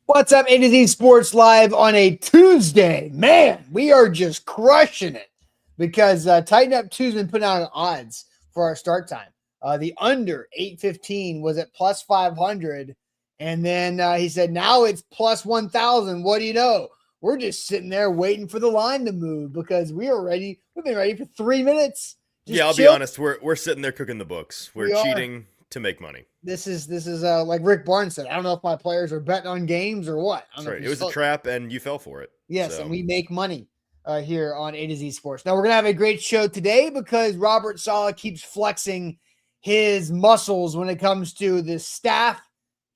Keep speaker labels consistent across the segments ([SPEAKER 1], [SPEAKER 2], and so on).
[SPEAKER 1] What's up, A to Z Sports Live on a Tuesday? Man, we are just crushing it because Tighten Up 2's been putting out odds for our start time. The under 815 was at plus 500. And then he said, now it's plus 1,000. What do you know? We're just sitting there waiting for the line to move because we are ready. We've been ready for 3 minutes.
[SPEAKER 2] Yeah, I'll be honest. We're sitting there cooking the books. We're cheating to make money.
[SPEAKER 1] This is like Rick Barnes said. I don't know if my players are betting on games or what.
[SPEAKER 2] That's right. It was a trap, and you fell for it.
[SPEAKER 1] Yes, and we make money here on A to Z Sports. Now, we're going to have a great show today because Robert Saleh keeps flexing his muscles when it comes to the staff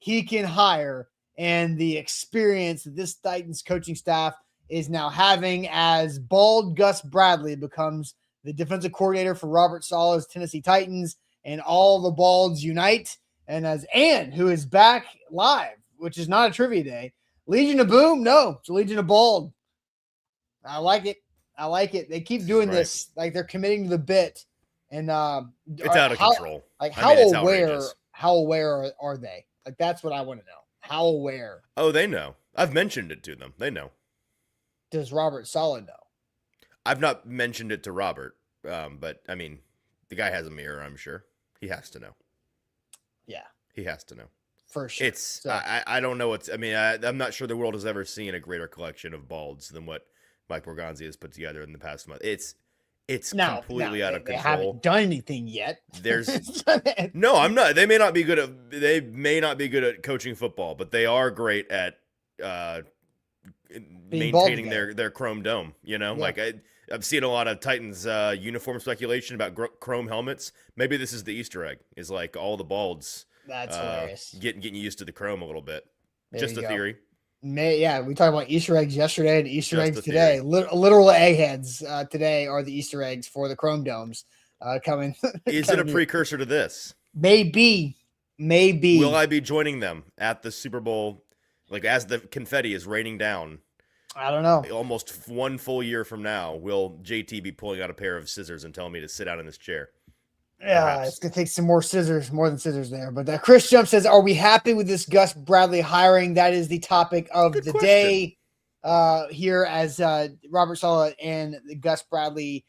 [SPEAKER 1] he can hire and the experience that this Titans coaching staff is now having as bald Gus Bradley becomes the defensive coordinator for Robert Saleh's Tennessee Titans, and all the balds unite. And as Ann, who is back live, which is not a trivia day, Legion of Boom? No, it's a Legion of Bald. I like it. I like it. They keep doing this, like they're committing to the bit. And
[SPEAKER 2] it's out of control.
[SPEAKER 1] Like how aware are they? Like that's what I want to know. How aware?
[SPEAKER 2] Oh, they know. I've mentioned it to them. They know.
[SPEAKER 1] Does Robert Saleh know?
[SPEAKER 2] I've not mentioned it to Robert, but I mean, the guy has a mirror. I'm sure he has to know.
[SPEAKER 1] Yeah,
[SPEAKER 2] he has to know
[SPEAKER 1] for sure.
[SPEAKER 2] I don't know what's. I mean, I'm not sure the world has ever seen a greater collection of balds than what Mike Borgonzi has put together in the past month. It's completely out of control.
[SPEAKER 1] They haven't done anything yet.
[SPEAKER 2] There's no. I'm not. They may not be good at coaching football, but they are great at maintaining their chrome dome. You know, like I've seen a lot of Titans uniform speculation about chrome helmets. Maybe this is the Easter egg. Is like all the balds.
[SPEAKER 1] That's hilarious.
[SPEAKER 2] Getting used to the chrome a little bit. Just a theory.
[SPEAKER 1] We talked about Easter eggs yesterday and Easter eggs today. Literal eggheads today are the Easter eggs for the chrome domes coming.
[SPEAKER 2] Is it a precursor to this?
[SPEAKER 1] Maybe.
[SPEAKER 2] Will I be joining them at the Super Bowl, like as the confetti is raining down?
[SPEAKER 1] I don't know.
[SPEAKER 2] Almost one full year from now, will JT be pulling out a pair of scissors and telling me to sit down in this chair?
[SPEAKER 1] Yeah, perhaps. It's going to take some more than scissors there. But Chris Jump says, are we happy with this Gus Bradley hiring? That is the topic of the day here as Robert Saleh and Gus Bradley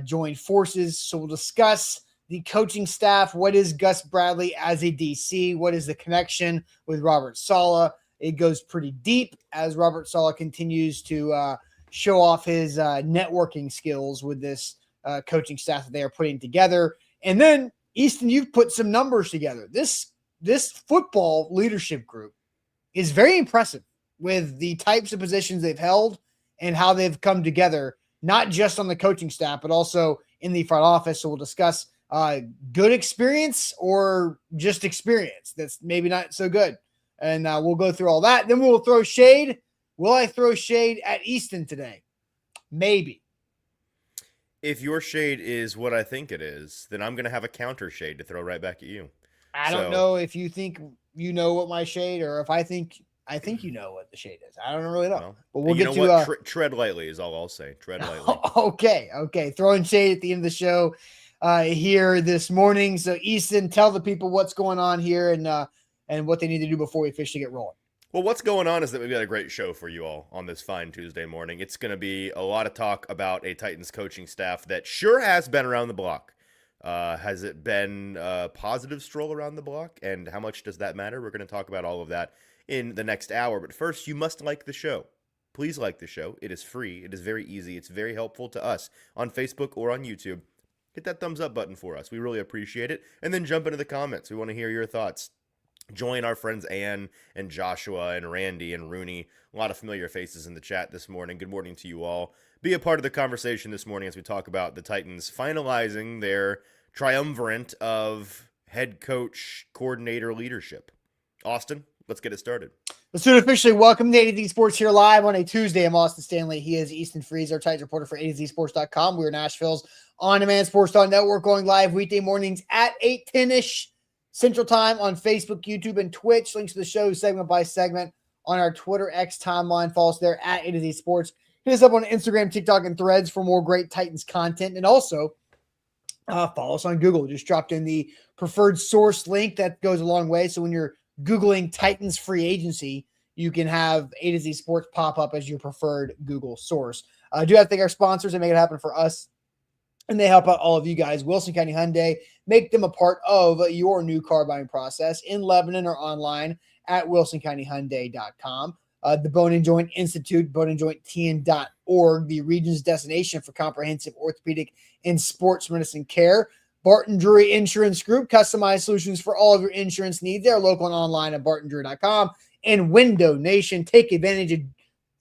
[SPEAKER 1] join forces. So we'll discuss the coaching staff. What is Gus Bradley as a DC? What is the connection with Robert Saleh? It goes pretty deep as Robert Saleh continues to show off his networking skills with this coaching staff that they are putting together. And then, Easton, you've put some numbers together. This football leadership group is very impressive with the types of positions they've held and how they've come together, not just on the coaching staff, but also in the front office. So we'll discuss good experience or just experience that's maybe not so good. And we'll go through all that. Then we'll throw shade. Will I throw shade at Easton today? Maybe.
[SPEAKER 2] If your shade is what I think it is, then I'm going to have a counter shade to throw right back at you.
[SPEAKER 1] I don't know if you think you know what my shade, or if I think you know what the shade is. I don't really know. Well, but we'll get to
[SPEAKER 2] tread lightly is all I'll say. Tread lightly.
[SPEAKER 1] Okay. Throwing shade at the end of the show here this morning. So Easton, tell the people what's going on here and what they need to do before we officially get rolling.
[SPEAKER 2] Well, what's going on is that we've got a great show for you all on this fine Tuesday morning. It's going to be a lot of talk about a Titans coaching staff that sure has been around the block. Has it been a positive stroll around the block? And how much does that matter? We're going to talk about all of that in the next hour. But first, you must like the show. Please like the show. It is free. It is very easy. It's very helpful to us on Facebook or on YouTube. Hit that thumbs up button for us. We really appreciate it. And then jump into the comments. We want to hear your thoughts. Join our friends Ann and Joshua and Randy and Rooney. A lot of familiar faces in the chat this morning. Good morning to you all. Be a part of the conversation this morning as we talk about the Titans finalizing their triumvirate of head coach, coordinator leadership. Austin, let's get it started.
[SPEAKER 1] Let's do it officially. Welcome to A to Z Sports here live on a Tuesday. I'm Austin Stanley. He is Easton Freeze, our Titans reporter for A2ZSports.com. We are Nashville's on-demand sports network, going live weekday mornings at 8:10-ish. Central Time on Facebook, YouTube, and Twitch. Links to the show segment by segment on our Twitter X timeline. Follow us there at A2Z Sports. Hit us up on Instagram, TikTok, and Threads for more great Titans content. And also, follow us on Google. Just dropped in the preferred source link. That goes a long way. So when you're Googling Titans free agency, you can have A to Z Sports pop up as your preferred Google source. I do have to thank our sponsors and make it happen for us. And they help out all of you guys. Wilson County Hyundai, make them a part of your new car buying process in Lebanon or online at wilsoncountyhyundai.com. The Bone and Joint Institute, boneandjointtn.org, the region's destination for comprehensive orthopedic and sports medicine care. Barton Drury Insurance Group, customized solutions for all of your insurance needs. They're local and online at bartondrury.com. And Window Nation, take advantage of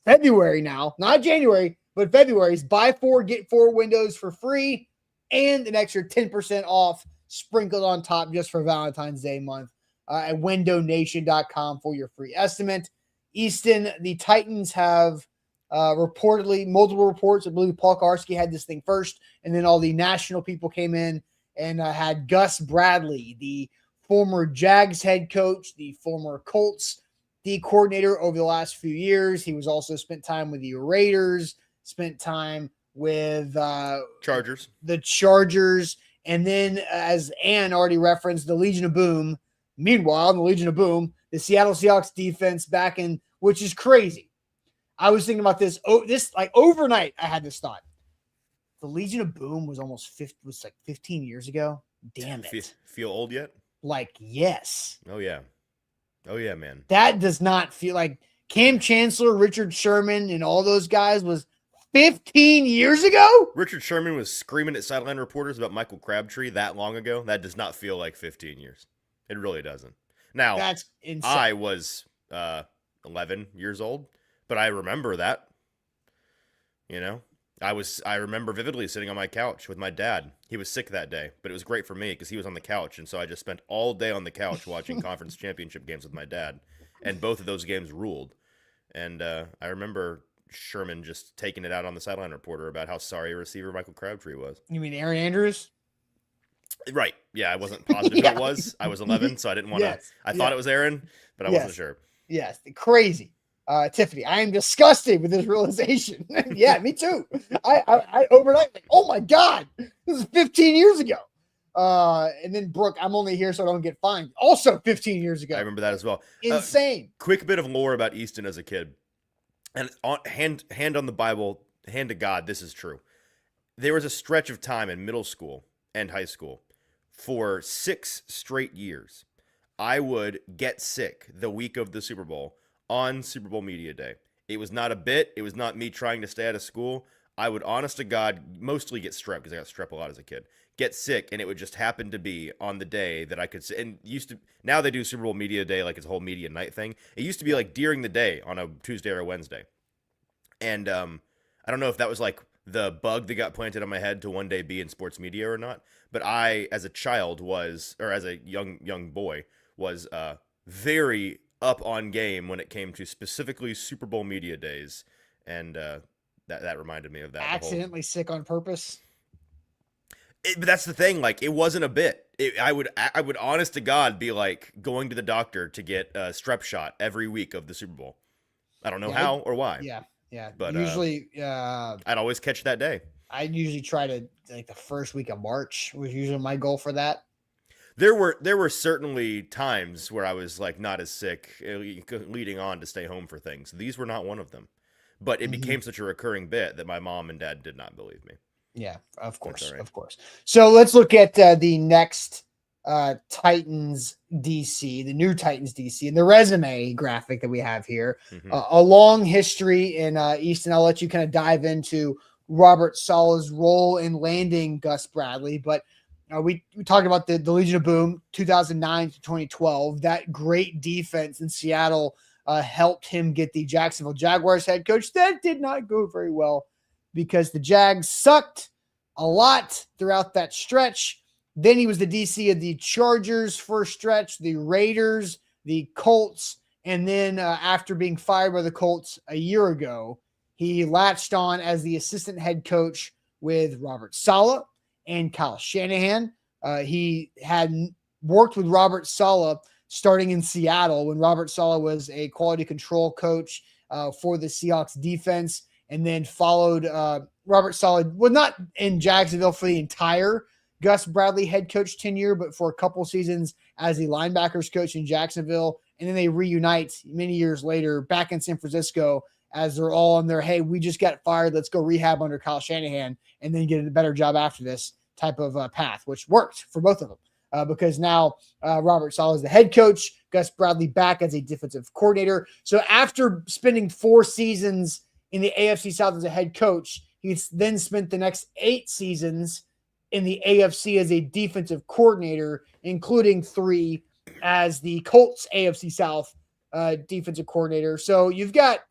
[SPEAKER 1] February now, not January, but February's buy 4, get 4 windows for free and an extra 10% off sprinkled on top just for Valentine's Day month at windownation.com for your free estimate. Easton, the Titans have reportedly multiple reports. I believe Paul Karski had this thing first, and then all the national people came in and had Gus Bradley, the former Jags head coach, the former Colts D coordinator over the last few years. He was also spent time with the Raiders, spent time with the Chargers, and then as Ann already referenced, the Legion of Boom. Meanwhile, the Legion of Boom, the Seattle Seahawks defense back in, which is crazy. I was thinking about this like overnight. I had this thought. The Legion of Boom was was like 15 years ago. Damn it.
[SPEAKER 2] Feel old yet?
[SPEAKER 1] Like, yes.
[SPEAKER 2] Oh yeah, man.
[SPEAKER 1] That does not feel like Cam Chancellor, Richard Sherman, and all those guys was 15 years ago?
[SPEAKER 2] Richard Sherman was screaming at sideline reporters about Michael Crabtree that long ago. That does not feel like 15 years. It really doesn't. Now,
[SPEAKER 1] that's insane.
[SPEAKER 2] I was 11 years old, but I remember that. You know, I remember vividly sitting on my couch with my dad. He was sick that day, but it was great for me because he was on the couch, and so I just spent all day on the couch watching conference championship games with my dad, and both of those games ruled. And I remember Sherman just taking it out on the sideline reporter about how sorry a receiver Michael Crabtree was.
[SPEAKER 1] You mean Aaron Andrews?
[SPEAKER 2] Right. Yeah, I wasn't positive who it was. I was 11, so I didn't want to. Yes. I thought it was Aaron, but I wasn't sure.
[SPEAKER 1] Yes, crazy. Tiffany, I am disgusted with this realization. Yeah, me too. I overnight, like, oh my God, this is 15 years ago. And then Brooke, I'm only here so I don't get fined. Also 15 years ago.
[SPEAKER 2] I remember that as well.
[SPEAKER 1] Insane.
[SPEAKER 2] Quick bit of lore about Easton as a kid. And hand on the Bible, hand to God, this is true. There was a stretch of time in middle school and high school for 6 straight years. I would get sick the week of the Super Bowl on Super Bowl Media Day. It was not a bit. It was not me trying to stay out of school. I would, honest to God, mostly get strep because I got strep a lot as a kid. Get sick, and it would just happen to be on the day that I could. And now they do Super Bowl Media Day like it's a whole media night thing. It used to be like during the day on a Tuesday or a Wednesday. And I don't know if that was like the bug that got planted on my head to one day be in sports media or not. But I, as a child, as a young boy, was very up on game when it came to specifically Super Bowl Media Days, and that reminded me of that.
[SPEAKER 1] Accidentally sick on purpose.
[SPEAKER 2] But that's the thing. Like, it wasn't a bit. I would, honest to God, be like going to the doctor to get a strep shot every week of the Super Bowl. I don't know how or why.
[SPEAKER 1] Yeah.
[SPEAKER 2] But
[SPEAKER 1] usually,
[SPEAKER 2] I'd always catch that day.
[SPEAKER 1] I usually try to, like, the first week of March was usually my goal for that.
[SPEAKER 2] There were certainly times where I was like not as sick leading on to stay home for things. These were not one of them. But it became such a recurring bit that my mom and dad did not believe me.
[SPEAKER 1] Yeah, of course,
[SPEAKER 2] right.
[SPEAKER 1] Of course. So let's look at the next Titans DC, the new Titans DC, and the resume graphic that we have here. A long history in Easton. I'll let you kind of dive into Robert Saleh's role in landing Gus Bradley, but we talked about the Legion of Boom, 2009 to 2012. That great defense in Seattle helped him get the Jacksonville Jaguars head coach. That did not go very well because the Jags sucked a lot throughout that stretch. Then he was the DC of the Chargers for a stretch, the Raiders, the Colts, and then after being fired by the Colts a year ago, he latched on as the assistant head coach with Robert Saleh and Kyle Shanahan. He had worked with Robert Saleh starting in Seattle when Robert Saleh was a quality control coach for the Seahawks defense, and then followed Robert Saleh, well, not in Jacksonville for the entire Gus Bradley head coach tenure, but for a couple seasons as the linebackers coach in Jacksonville, and then they reunite many years later back in San Francisco as they're all on their, hey, we just got fired, let's go rehab under Kyle Shanahan and then get a better job after this type of path, which worked for both of them because now Robert Saleh is the head coach, Gus Bradley back as a defensive coordinator. So after spending 4 seasons in the AFC South as a head coach, he's then spent the next 8 seasons in the AFC as a defensive coordinator, including 3 as the Colts AFC South defensive coordinator. So you've got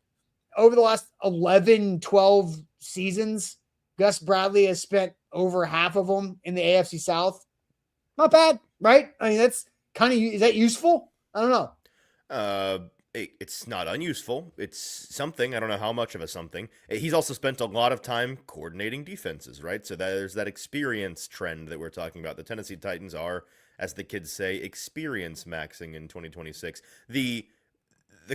[SPEAKER 1] over the last 11, 12 seasons, Gus Bradley has spent over half of them in the AFC South. Not bad, right? I mean, that's kind of, is that useful? I don't know.
[SPEAKER 2] It's not unuseful. It's something. I don't know how much of a something. He's also spent a lot of time coordinating defenses, right? So there's that experience trend that we're talking about. The Tennessee Titans are, as the kids say, experience maxing in 2026. The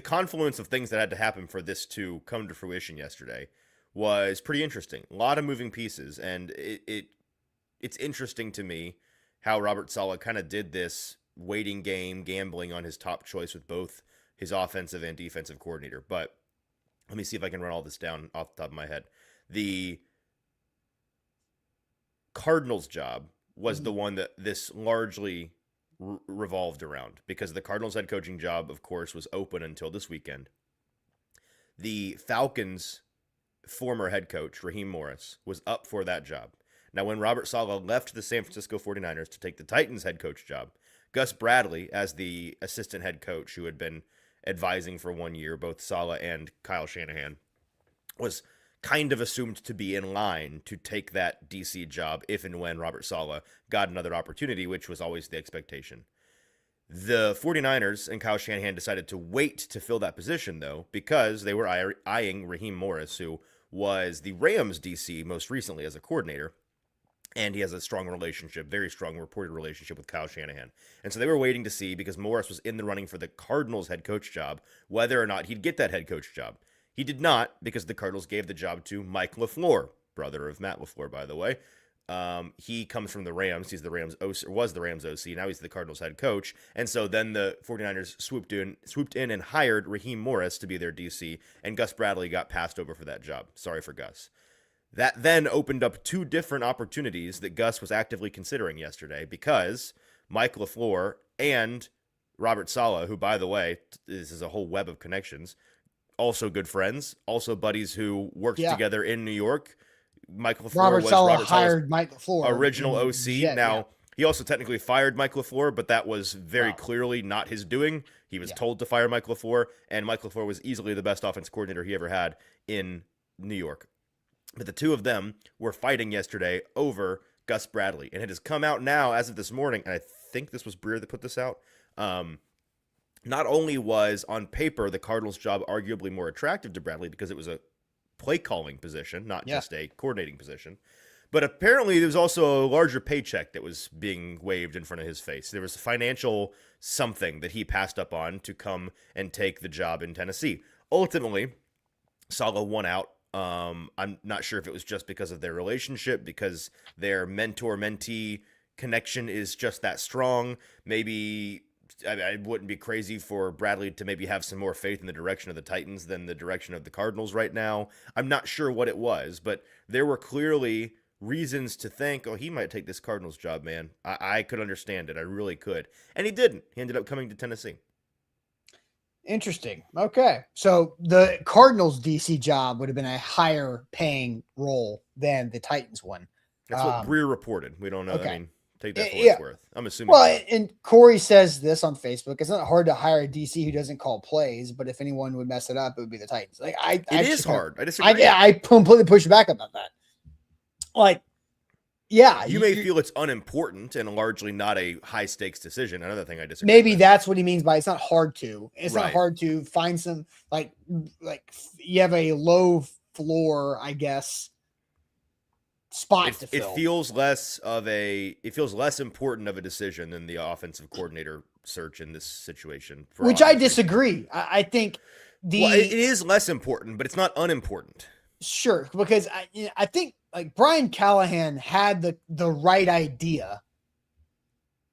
[SPEAKER 2] confluence of things that had to happen for this to come to fruition yesterday was pretty interesting. A lot of moving pieces, and it's interesting to me how Robert Saleh kind of did this waiting game, gambling on his top choice with both his offensive and defensive coordinator. But let me see if I can run all this down off the top of my head. The Cardinals job was the one that this largely revolved around, because the Cardinals head coaching job, of course, was open until this weekend. The Falcons' former head coach, Raheem Morris, was up for that job. Now, when Robert Saleh left the San Francisco 49ers to take the Titans head coach job, Gus Bradley, as the assistant head coach who had been advising for 1 year, both Saleh and Kyle Shanahan, was kind of assumed to be in line to take that DC job if and when Robert Saleh got another opportunity, which was always the expectation. The 49ers and Kyle Shanahan decided to wait to fill that position, though, because they were eyeing Raheem Morris, who was the Rams DC most recently as a coordinator, and he has a strong relationship, very strong reported relationship with Kyle Shanahan. And so they were waiting to see, because Morris was in the running for the Cardinals head coach job, whether or not he'd get that head coach job. He did not, because the Cardinals gave the job to Mike LaFleur, brother of Matt LaFleur, by the way. He comes from the Rams. He's the Rams OC, was the Rams OC. Now he's the Cardinals head coach. And so then the 49ers swooped in and hired Raheem Morris to be their DC, and Gus Bradley got passed over for that job. Sorry for Gus. That then opened up 2 different opportunities that Gus was actively considering yesterday, because Mike LaFleur and Robert Saleh, who, by the way, this is a whole web of connections, also good friends, also buddies who worked together in New York. Mike LaFleur
[SPEAKER 1] Robert hired Mike LaFleur,
[SPEAKER 2] original OC. He also technically fired Mike LaFleur, but that was very clearly not his doing. He was told to fire Mike LaFleur, and Mike LaFleur was easily the best offense coordinator he ever had in New York. But the 2 of them were fighting yesterday over Gus Bradley, and it has come out now as of this morning, and I think this was Breer that put this out. Not only was, on paper, the Cardinals' job arguably more attractive to Bradley because it was a play-calling position, not just a coordinating position, but apparently there was also a larger paycheck that was being waved in front of his face. There was a financial something that he passed up on to come and take the job in Tennessee. Ultimately, Saleh won out. I'm not sure if it was just because of their relationship, because their mentor-mentee connection is just that strong. Maybe I wouldn't be crazy for Bradley to maybe have some more faith in the direction of the Titans than the direction of the Cardinals right now. I'm not sure what it was, but there were clearly reasons to think, oh, he might take this Cardinals job, man. I could understand it. I really could. And he didn't. He ended up coming to Tennessee.
[SPEAKER 1] Interesting. Okay. So the Cardinals DC job would have been a higher paying role than the Titans one.
[SPEAKER 2] That's what Breer reported. We don't know.
[SPEAKER 1] Okay.
[SPEAKER 2] I mean, take that for what it's worth. I'm assuming.
[SPEAKER 1] Well, and Corey says this on Facebook. It's not hard to hire a DC who doesn't call plays, but if anyone would mess it up, it would be the Titans. Like it
[SPEAKER 2] is hard. I disagree.
[SPEAKER 1] I completely push back about that. Like, yeah,
[SPEAKER 2] you may feel it's unimportant and largely not a high stakes decision. Another thing I disagree.
[SPEAKER 1] Maybe
[SPEAKER 2] with.
[SPEAKER 1] That's what he means by it's not hard to. It's
[SPEAKER 2] Right.
[SPEAKER 1] not hard to find some like you have a low floor, I guess, spot to fill.
[SPEAKER 2] It feels less important of a decision than the offensive coordinator search in this situation.
[SPEAKER 1] Which I disagree. I think
[SPEAKER 2] it is less important, but it's not unimportant.
[SPEAKER 1] Sure, because I think like Brian Callahan had the right idea,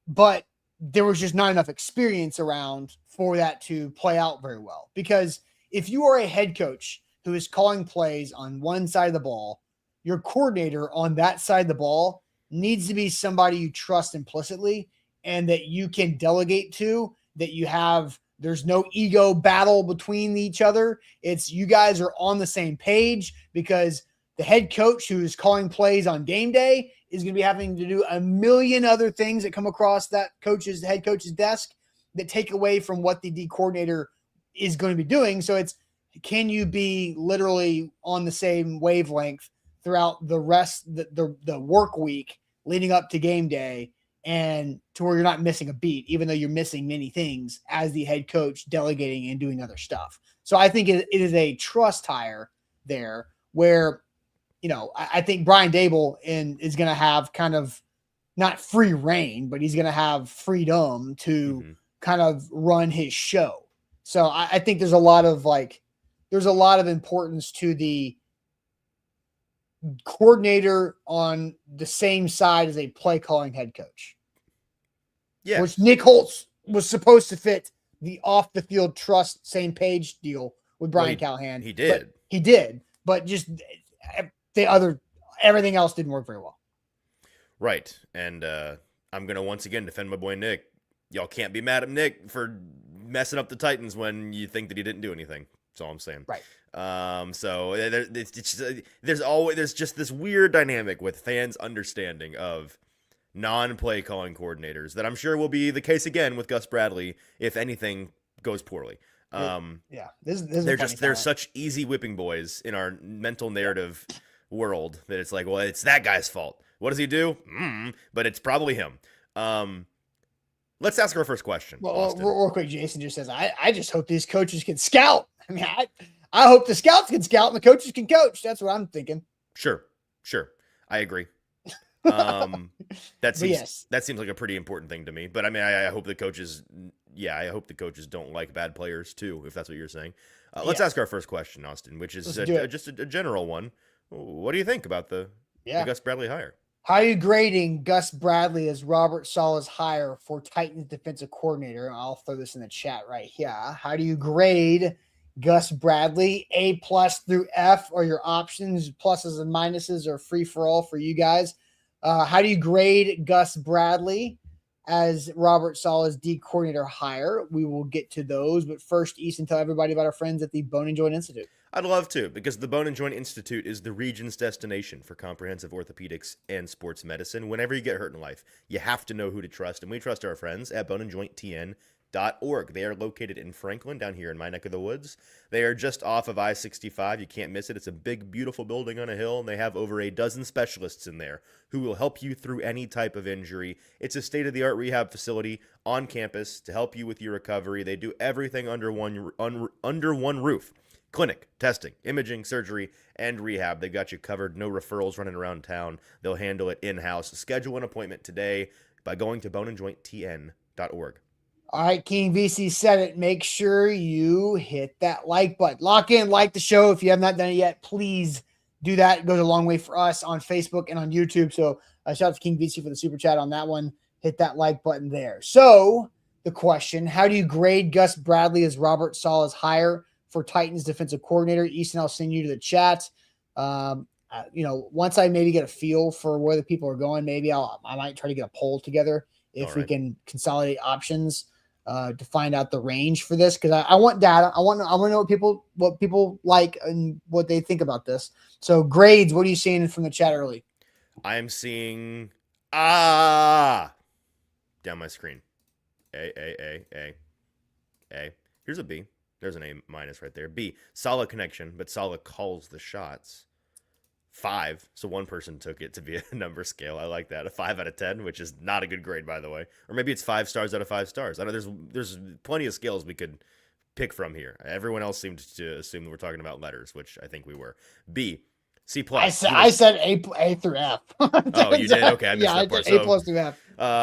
[SPEAKER 1] but there was just not enough experience around for that to play out very well. Because if you are a head coach who is calling plays on one side of the ball, your coordinator on that side of the ball needs to be somebody you trust implicitly and that you can delegate to, that you have, there's no ego battle between each other. It's you guys are on the same page, because the head coach who is calling plays on game day is going to be having to do a million other things that come across that head coach's desk that take away from what the D coordinator is going to be doing. So it's, can you be literally on the same wavelength throughout the rest, the work week leading up to game day, and to where you're not missing a beat, even though you're missing many things as the head coach delegating and doing other stuff. So I think it is a trust hire there where, I think Brian Dable is going to have kind of not free reign, but he's going to have freedom to kind of run his show. So I think there's a lot of importance to the coordinator on the same side as a play calling head coach.
[SPEAKER 2] Yeah.
[SPEAKER 1] Which Nick Holtz was supposed to fit the off the field trust, same page deal with Brian Callahan.
[SPEAKER 2] He did.
[SPEAKER 1] He did. But just everything else didn't work very well.
[SPEAKER 2] Right. And I'm going to once again defend my boy Nick. Y'all can't be mad at Nick for messing up the Titans when you think that he didn't do anything. That's all I'm saying.
[SPEAKER 1] Right.
[SPEAKER 2] So there's just this weird dynamic with fans' understanding of non-play calling coordinators that I'm sure will be the case again with Gus Bradley if anything goes poorly. They're such easy whipping boys in our mental narrative world that it's like, well, it's that guy's fault. What does he do? But it's probably him. Let's ask our first question.
[SPEAKER 1] Well, real quick, Jason just says, I just hope these coaches can scout. I mean, I hope the scouts can scout and the coaches can coach. That's what I'm thinking.
[SPEAKER 2] Sure. I agree. That seems like a pretty important thing to me. But I mean, I hope the coaches, don't like bad players too, if that's what you're saying. Let's ask our first question, Austin, which is just a general one. What do you think about the Gus Bradley hire?
[SPEAKER 1] How are you grading Gus Bradley as Robert Saleh's hire for Titans defensive coordinator? I'll throw this in the chat right here. How do you grade Gus Bradley? A+ through F are your options. Pluses and minuses are free for all for you guys. How do you grade Gus Bradley as Robert Saleh's D coordinator hire? We will get to those. But first, Easton, tell everybody about our friends at the Bone and Joint Institute.
[SPEAKER 2] I'd love to, because the Bone and Joint Institute is the region's destination for comprehensive orthopedics and sports medicine. Whenever you get hurt in life, you have to know who to trust, and we trust our friends at boneandjointtn.org. They are located in Franklin, down here in my neck of the woods. They are just off of I-65. You can't miss it. It's a big, beautiful building on a hill, and they have over a dozen specialists in there who will help you through any type of injury. It's a state-of-the-art rehab facility on campus to help you with your recovery. They do everything under one roof. Clinic, testing, imaging, surgery, and rehab. They've got you covered. No referrals running around town. They'll handle it in-house. Schedule an appointment today by going to boneandjointtn.org.
[SPEAKER 1] All right, King VC said it. Make sure you hit that like button. Lock in, like the show. If you have not done it yet, please do that. It goes a long way for us on Facebook and on YouTube. So shout out to King VC for the super chat on that one. Hit that like button there. So the question, how do you grade Gus Bradley as Robert Saleh's hire for Titans defensive coordinator? Easton, I'll send you to the chat. Once I maybe get a feel for where the people are going, maybe I might try to get a poll together if we can consolidate options to find out the range for this, because I want data. I want to know what people like and what they think about this. So grades, what are you seeing from the chat early?
[SPEAKER 2] I am seeing down my screen. A. Here's a B. There's an A- right there. B, solid connection, but Saleh calls the shots. 5, so one person took it to be a number scale. I like that. A 5 out of 10, which is not a good grade, by the way. Or maybe it's 5 stars out of 5 stars. I know there's plenty of scales we could pick from here. Everyone else seemed to assume that we're talking about letters, which I think we were. B, C+.
[SPEAKER 1] I said A through F.
[SPEAKER 2] Oh, you did? Okay, I missed that part.
[SPEAKER 1] A+ through F.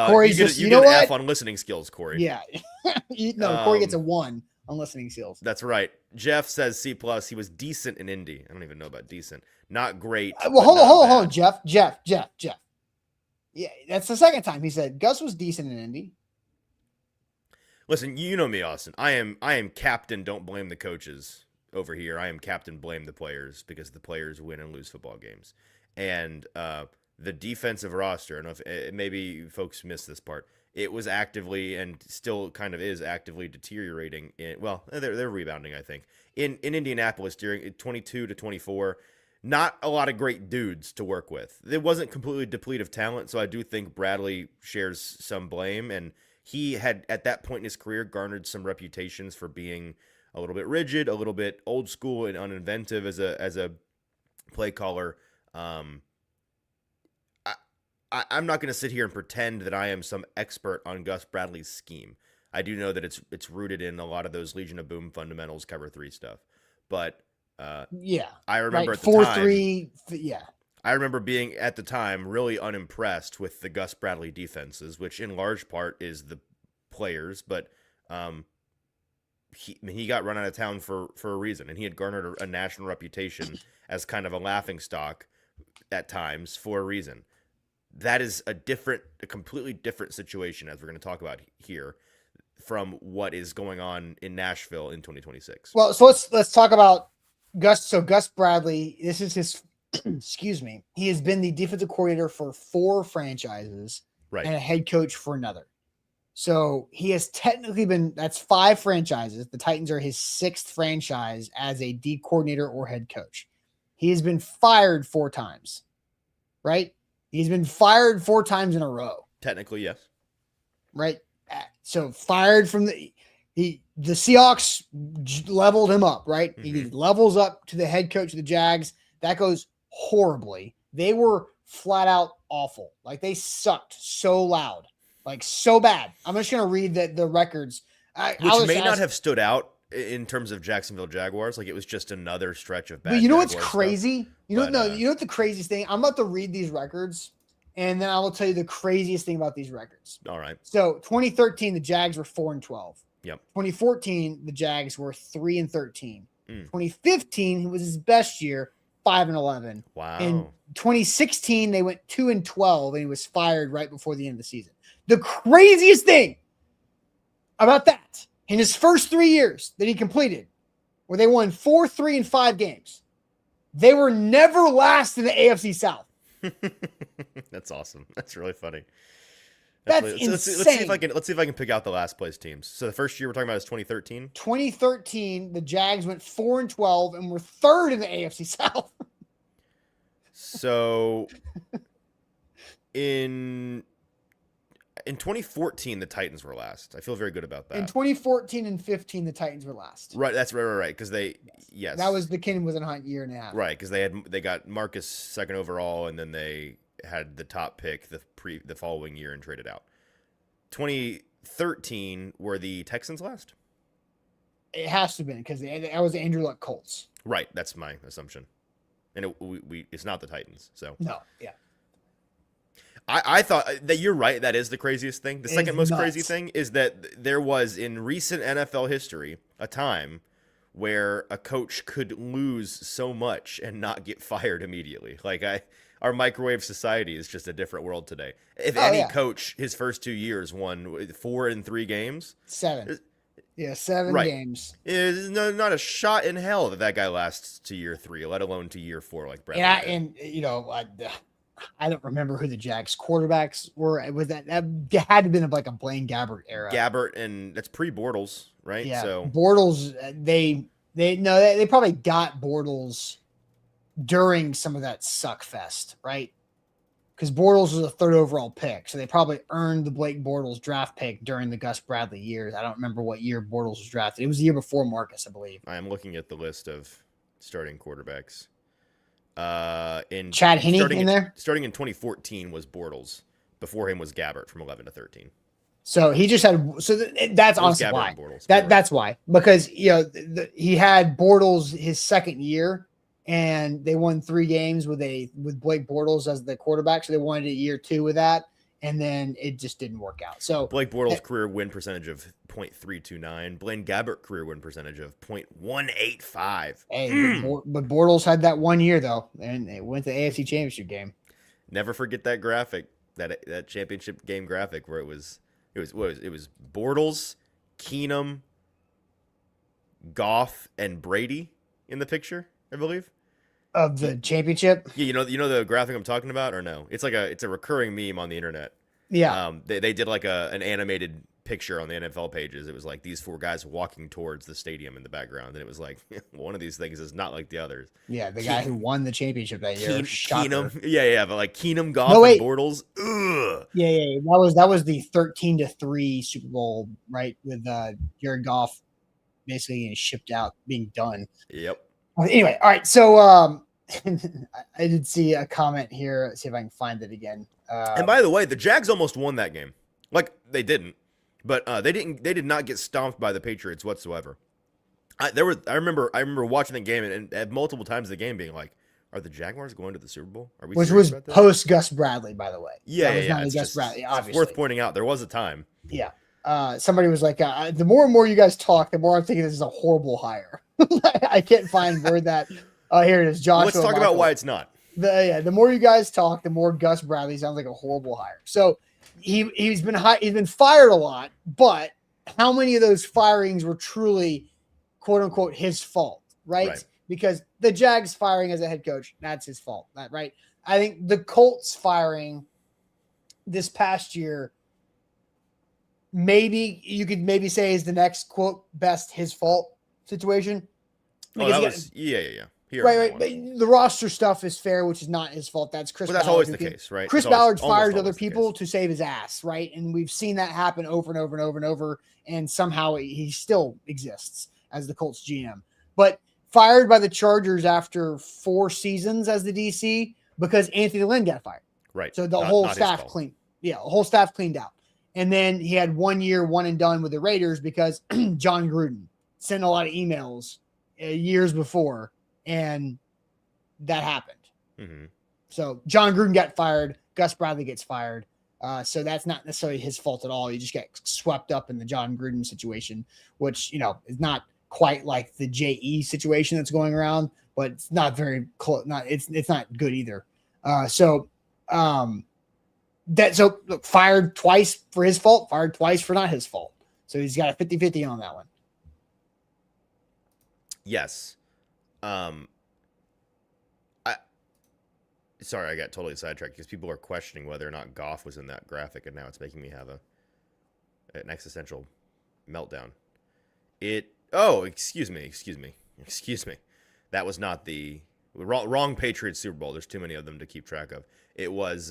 [SPEAKER 2] Corey, you get an F on listening skills, Corey.
[SPEAKER 1] Yeah. Corey gets a 1 on listening skills.
[SPEAKER 2] That's right. Jeff says C+. He was decent in Indy. I don't even know about decent. Not great.
[SPEAKER 1] Well, hold on, Jeff. Yeah, that's the second time he said Gus was decent in Indy.
[SPEAKER 2] Listen, you know me, Austin. I am captain. Don't blame the coaches over here. I am captain. Blame the players because the players win and lose football games. And the defensive roster. I don't know if maybe folks missed this part. It was actively and still kind of is actively deteriorating. They're rebounding. I think in Indianapolis during 22 to 24. Not a lot of great dudes to work with. It wasn't completely depleted of talent, so I do think Bradley shares some blame, and he had, at that point in his career, garnered some reputations for being a little bit rigid, a little bit old school and uninventive as a play caller. I'm not going to sit here and pretend that I am some expert on Gus Bradley's scheme. I do know that it's rooted in a lot of those Legion of Boom fundamentals, cover 3 stuff, but I remember at the
[SPEAKER 1] 4-3. Yeah,
[SPEAKER 2] I remember being at the time really unimpressed with the Gus Bradley defenses, which in large part is the players, but he got run out of town for a reason, and he had garnered a national reputation as kind of a laughingstock at times for a reason. That is a completely different situation, as we're going to talk about here, from what is going on in Nashville in 2026.
[SPEAKER 1] Well, so let's talk about Gus. So Gus Bradley, this is his excuse me. He has been the defensive coordinator for 4 franchises,
[SPEAKER 2] right,
[SPEAKER 1] and a head coach for another. So he has technically been, that's 5 franchises. The Titans are his 6th franchise as a D coordinator or head coach. He has been fired 4 times, right? He's been fired 4 times in a row.
[SPEAKER 2] Technically, yes.
[SPEAKER 1] Right. So fired from the Seahawks leveled him up, right? Mm-hmm. He levels up to the head coach of the Jags. That goes horribly. They were flat out awful. Like they sucked so loud, like so bad. I'm just going to read the records.
[SPEAKER 2] Which may not have stood out in terms of Jacksonville Jaguars. Like it was just another stretch of bad.
[SPEAKER 1] But you know
[SPEAKER 2] Jaguars
[SPEAKER 1] what's crazy?
[SPEAKER 2] Stuff.
[SPEAKER 1] You know what the craziest thing? I'm about to read these records, and then I will tell you the craziest thing about these records.
[SPEAKER 2] All right.
[SPEAKER 1] So 2013, the Jags were 4-12.
[SPEAKER 2] Yep.
[SPEAKER 1] 2014, the Jags were 3-13. 2015 was his best year, 5-11.
[SPEAKER 2] Wow.
[SPEAKER 1] In 2016, they went 2-12, and he was fired right before the end of the season. The craziest thing about that, in his first 3 years that he completed, where they won 4, 3, and 5 games, they were never last in the AFC South.
[SPEAKER 2] That's awesome. That's really funny.
[SPEAKER 1] That's insane.
[SPEAKER 2] Let's see if I can pick out the last place teams. So the first year we're talking about is 2013.
[SPEAKER 1] 2013, the Jags went 4-12 and were 3rd in the AFC South.
[SPEAKER 2] So in 2014, the Titans were last. I feel very good about that.
[SPEAKER 1] In 2014 and 15, the Titans were last.
[SPEAKER 2] Right, that's right. Because yes,
[SPEAKER 1] that was the Ken was in Hunt year and a half.
[SPEAKER 2] Right, because they got Marcus 2nd overall, and then they had the top pick the following year and traded out. 2013 were the Texans last.
[SPEAKER 1] It has to have been because that was the Andrew Luck Colts.
[SPEAKER 2] Right, that's my assumption, and it's not the Titans. So
[SPEAKER 1] no, yeah.
[SPEAKER 2] I thought that you're right. That is the craziest thing. The second most crazy thing is that there was in recent NFL history a time where a coach could lose so much and not get fired immediately. Like our microwave society is just a different world today. If any coach his first 2 years won 4 and 3 games,
[SPEAKER 1] 7 games.
[SPEAKER 2] Is not a shot in hell that guy lasts to year 3, let alone to year 4 like Brad.
[SPEAKER 1] Yeah, and I don't remember who the Jags quarterbacks were. It was that had to have been like a Blaine Gabbert era.
[SPEAKER 2] Gabbert, and that's pre-Bortles, right?
[SPEAKER 1] Yeah,
[SPEAKER 2] so
[SPEAKER 1] Bortles. They probably got Bortles during some of that suck fest, right? Because Bortles was a 3rd overall pick, so they probably earned the Blake Bortles draft pick during the Gus Bradley years. I don't remember what year Bortles was drafted. It was the year before Marcus, I believe.
[SPEAKER 2] I am looking at the list of starting quarterbacks. In
[SPEAKER 1] Chad Henne in there?
[SPEAKER 2] Starting in 2014 was Bortles. Before him was Gabbert from 11 to 13.
[SPEAKER 1] So he just had that's honestly why. That's why. Because he had Bortles his second year and they won 3 games with Blake Bortles as the quarterback. So they wanted a year 2 with that. And then it just didn't work out. So
[SPEAKER 2] Blake Bortles' career win percentage of .329. Blaine Gabbert career win percentage of .185.
[SPEAKER 1] Hey, but Bortles had that 1 year though, and it went to the AFC Championship game.
[SPEAKER 2] Never forget that graphic, that championship game graphic where it was Bortles, Keenum, Goff, and Brady in the picture, I believe.
[SPEAKER 1] Of the championship.
[SPEAKER 2] Yeah, you know the graphic I'm talking about, or no? It's a recurring meme on the internet.
[SPEAKER 1] Yeah.
[SPEAKER 2] They did like an animated picture on the NFL pages. It was like these four guys walking towards the stadium in the background, and it was like one of these things is not like the others.
[SPEAKER 1] Yeah, the guy who won the championship that year.
[SPEAKER 2] Keenum, yeah, but like Keenum, Goff, and Bortles. Ugh.
[SPEAKER 1] Yeah. That was the 13-3 Super Bowl, right? With Jared Goff basically shipped out, being done.
[SPEAKER 2] Yep.
[SPEAKER 1] Anyway, all right. So I did see a comment here. Let's see if I can find it again.
[SPEAKER 2] And by the way, the Jags almost won that game. Like they didn't, but they did not get stomped by the Patriots whatsoever. I remember watching the game and at multiple times the game being like, are the Jaguars going to the Super Bowl? Are we?
[SPEAKER 1] Which was post Gus Bradley, by the way.
[SPEAKER 2] Yeah,
[SPEAKER 1] that was
[SPEAKER 2] yeah.
[SPEAKER 1] Not Gus Bradley, obviously.
[SPEAKER 2] It's worth pointing out there was a time.
[SPEAKER 1] Yeah. Somebody was like, the more and more you guys talk, the more I'm thinking this is a horrible hire. I can't find where that. Here it is, Joshua.
[SPEAKER 2] Let's talk about why it's not.
[SPEAKER 1] The more you guys talk, the more Gus Bradley sounds like a horrible hire. So he's been fired a lot, but how many of those firings were truly, quote unquote, his fault, right? Because the Jags firing as a head coach, that's his fault, right? I think the Colts firing this past year, maybe you could say is the next quote best his fault situation.
[SPEAKER 2] Yeah.
[SPEAKER 1] Right. But the roster stuff is fair, which is not his fault. That's Chris.
[SPEAKER 2] Well, that's
[SPEAKER 1] Ballard,
[SPEAKER 2] always the case, right?
[SPEAKER 1] Chris Ballard fires other people to save his ass, right? And we've seen that happen over and over and over and over. And somehow he still exists as the Colts GM. But fired by the Chargers after 4 seasons as the DC because Anthony Lynn got fired.
[SPEAKER 2] Right.
[SPEAKER 1] So the whole staff cleaned. Yeah, the whole staff cleaned out. And then he had 1 year, one and done with the Raiders because John Gruden sent a lot of emails years before. And that happened.
[SPEAKER 2] Mm-hmm.
[SPEAKER 1] So John Gruden got fired. Gus Bradley gets fired. So that's not necessarily his fault at all. He just got swept up in the John Gruden situation, which, is not quite like the JE situation that's going around, but it's not very close. It's not good either. So look, fired twice for his fault, fired twice for not his fault. So he's got a 50-50 on that one.
[SPEAKER 2] Yes. Sorry, I got totally sidetracked because people are questioning whether or not Goff was in that graphic, and now it's making me have an existential meltdown. Excuse me. That was not the wrong Patriots Super Bowl. There's too many of them to keep track of. It was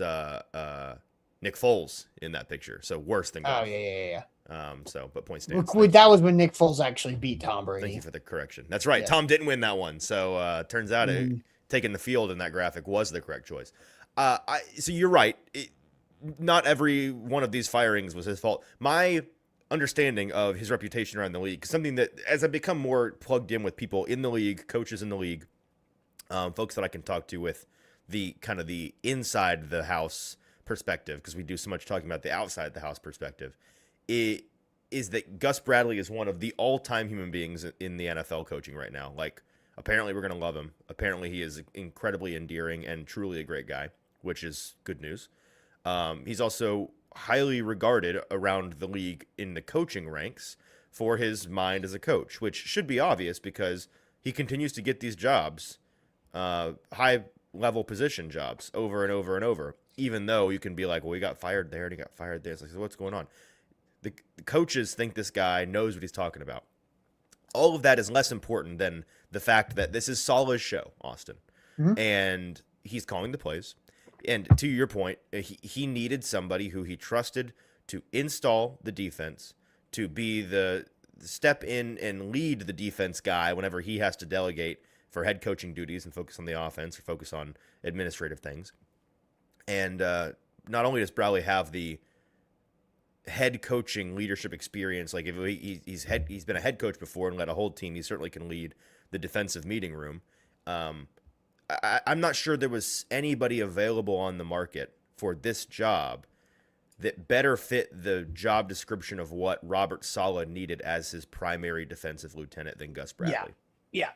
[SPEAKER 2] Nick Foles in that picture, so worse than Goff.
[SPEAKER 1] Oh yeah.
[SPEAKER 2] But point stands.
[SPEAKER 1] That was when Nick Foles actually beat Tom Brady.
[SPEAKER 2] Thank you for the correction. That's right. Yeah. Tom didn't win that one. So turns out taking the field in that graphic was the correct choice. So you're right. Not every one of these firings was his fault. My understanding of his reputation around the league is something that, as I become more plugged in with people in the league, coaches in the league, folks that I can talk to with the kind of the inside the house perspective, because we do so much talking about the outside the house perspective, is that Gus Bradley is one of the all-time human beings in the NFL coaching right now. Like, apparently we're going to love him. Apparently he is incredibly endearing and truly a great guy, which is good news. He's also highly regarded around the league in the coaching ranks for his mind as a coach, which should be obvious because he continues to get these jobs, high-level position jobs, over and over and over, even though you can be like, well, he got fired there and he got fired there. It's like, so what's going on? The coaches think this guy knows what he's talking about. All of that is less important than the fact that this is Saleh's show, Austin. Mm-hmm. And he's calling the plays. And to your point, he needed somebody who he trusted to install the defense, to be the step in and lead the defense guy whenever he has to delegate for head coaching duties and focus on the offense or focus on administrative things. And not only does Bradley have the head coaching leadership experience, like if he's been a head coach before and led a whole team, he certainly can lead the defensive meeting room. I'm not sure there was anybody available on the market for this job that better fit the job description of what Robert Saleh needed as his primary defensive lieutenant than Gus Bradley.
[SPEAKER 1] Yeah.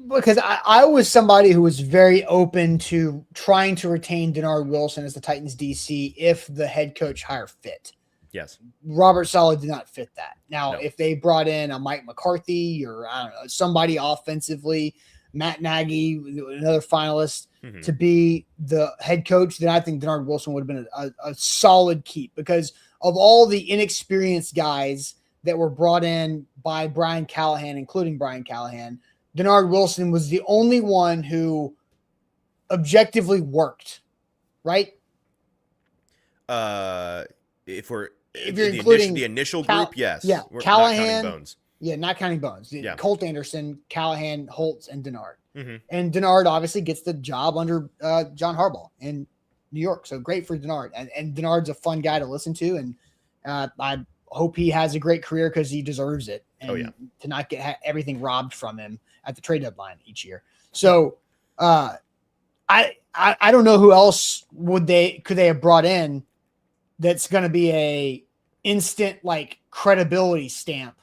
[SPEAKER 1] Because I was somebody who was very open to trying to retain Denard Wilson as the Titans DC if the head coach hire fit.
[SPEAKER 2] Yes.
[SPEAKER 1] Robert Saleh did not fit that. Now,
[SPEAKER 2] No.
[SPEAKER 1] if they brought in a Mike McCarthy or I don't know, somebody offensively, Matt Nagy, another finalist to be the head coach, then I think Denard Wilson would have been a solid keep because of all the inexperienced guys that were brought in by Brian Callahan, including Brian Callahan. Denard Wilson was the only one who objectively worked, right?
[SPEAKER 2] If you're
[SPEAKER 1] including
[SPEAKER 2] the initial group, yes.
[SPEAKER 1] Yeah,
[SPEAKER 2] We're
[SPEAKER 1] Callahan,
[SPEAKER 2] not counting Bones.
[SPEAKER 1] Yeah, not counting Bones.
[SPEAKER 2] Yeah.
[SPEAKER 1] Colt Anderson, Callahan, Holtz, and Denard. And Denard obviously gets the job under John Harbaugh in New York. So great for Denard. And Denard's a fun guy to listen to. And I hope he has a great career because he deserves it. And to not get everything robbed from him at the trade deadline each year. So I don't know who else could they have brought in that's going to be a instant like credibility stamp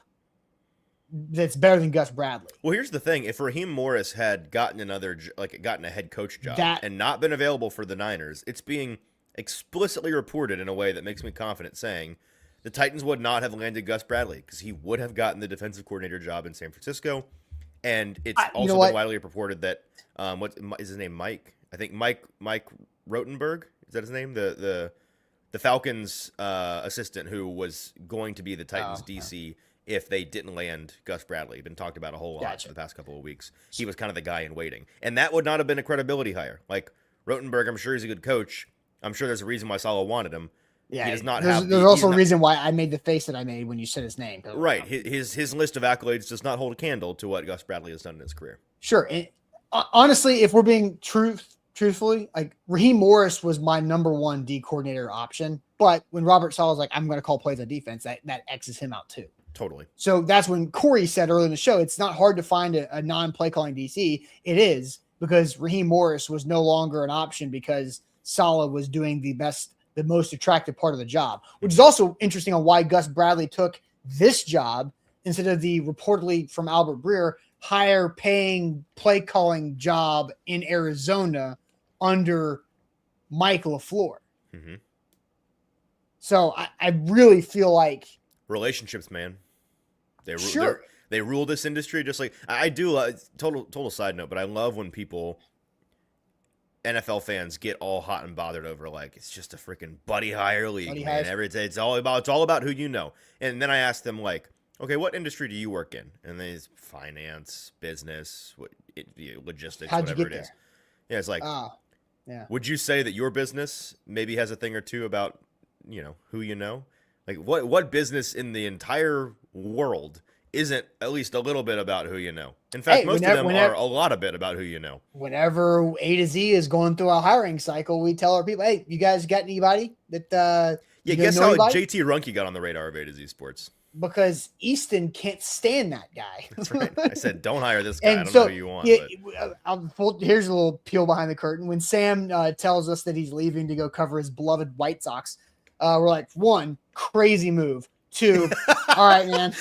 [SPEAKER 1] that's better than Gus Bradley.
[SPEAKER 2] Well, here's the thing. If Raheem Morris had gotten gotten a head coach job and not been available for the Niners, it's being explicitly reported in a way that makes me confident saying the Titans would not have landed Gus Bradley because he would have gotten the defensive coordinator job in San Francisco. And it's also been widely reported that, what is his name? Mike? I think Mike Rotenberg. Is that his name? The Falcons assistant who was going to be the Titans DC if they didn't land Gus Bradley. Been talked about a whole lot for the past couple of weeks. He was kind of the guy in waiting. And that would not have been a credibility hire. Like Rotenberg, I'm sure he's a good coach. I'm sure there's a reason why Saleh wanted him.
[SPEAKER 1] Yeah,
[SPEAKER 2] he does not
[SPEAKER 1] there's also a reason why I made the face that I made when you said his name.
[SPEAKER 2] Right. His list of accolades does not hold a candle to what Gus Bradley has done in his career.
[SPEAKER 1] Sure. And honestly, if we're being truthfully, like Raheem Morris was my number one D coordinator option. But when Robert Saleh was like, I'm going to call plays on defense, that X's him out too.
[SPEAKER 2] Totally.
[SPEAKER 1] So that's when Corey said earlier in the show, it's not hard to find a non-play calling DC. It is because Raheem Morris was no longer an option because Saleh was doing the most attractive part of the job, which is also interesting on why Gus Bradley took this job instead of the reportedly from Albert Breer higher paying play calling job in Arizona under Mike LaFleur. So I really feel like
[SPEAKER 2] relationships, man. They rule this industry just like I do. Total side note, but I love when people, NFL fans, get all hot and bothered over like it's just a freaking buddy hire league, man. Every day it's all about who you know. And then I ask them like, okay, what industry do you work in? And they finance, business, logistics, whatever it is. Yeah, it's like, would you say that your business maybe has a thing or two about who you know? Like what business in the entire world isn't at least a little bit about who you know? In fact, most of them are a lot of bit about who you know.
[SPEAKER 1] Whenever A to Z is going through a hiring cycle, we tell our people, hey, you guys got anybody that
[SPEAKER 2] guess how JT Runke got on the radar of A to Z Sports?
[SPEAKER 1] Because Easton can't stand that guy.
[SPEAKER 2] That's right. I said, don't hire this guy. I don't know who you want.
[SPEAKER 1] Here's a little peel behind the curtain. When Sam tells us that he's leaving to go cover his beloved White Sox, we're like, 1, crazy move. 2, all right, man.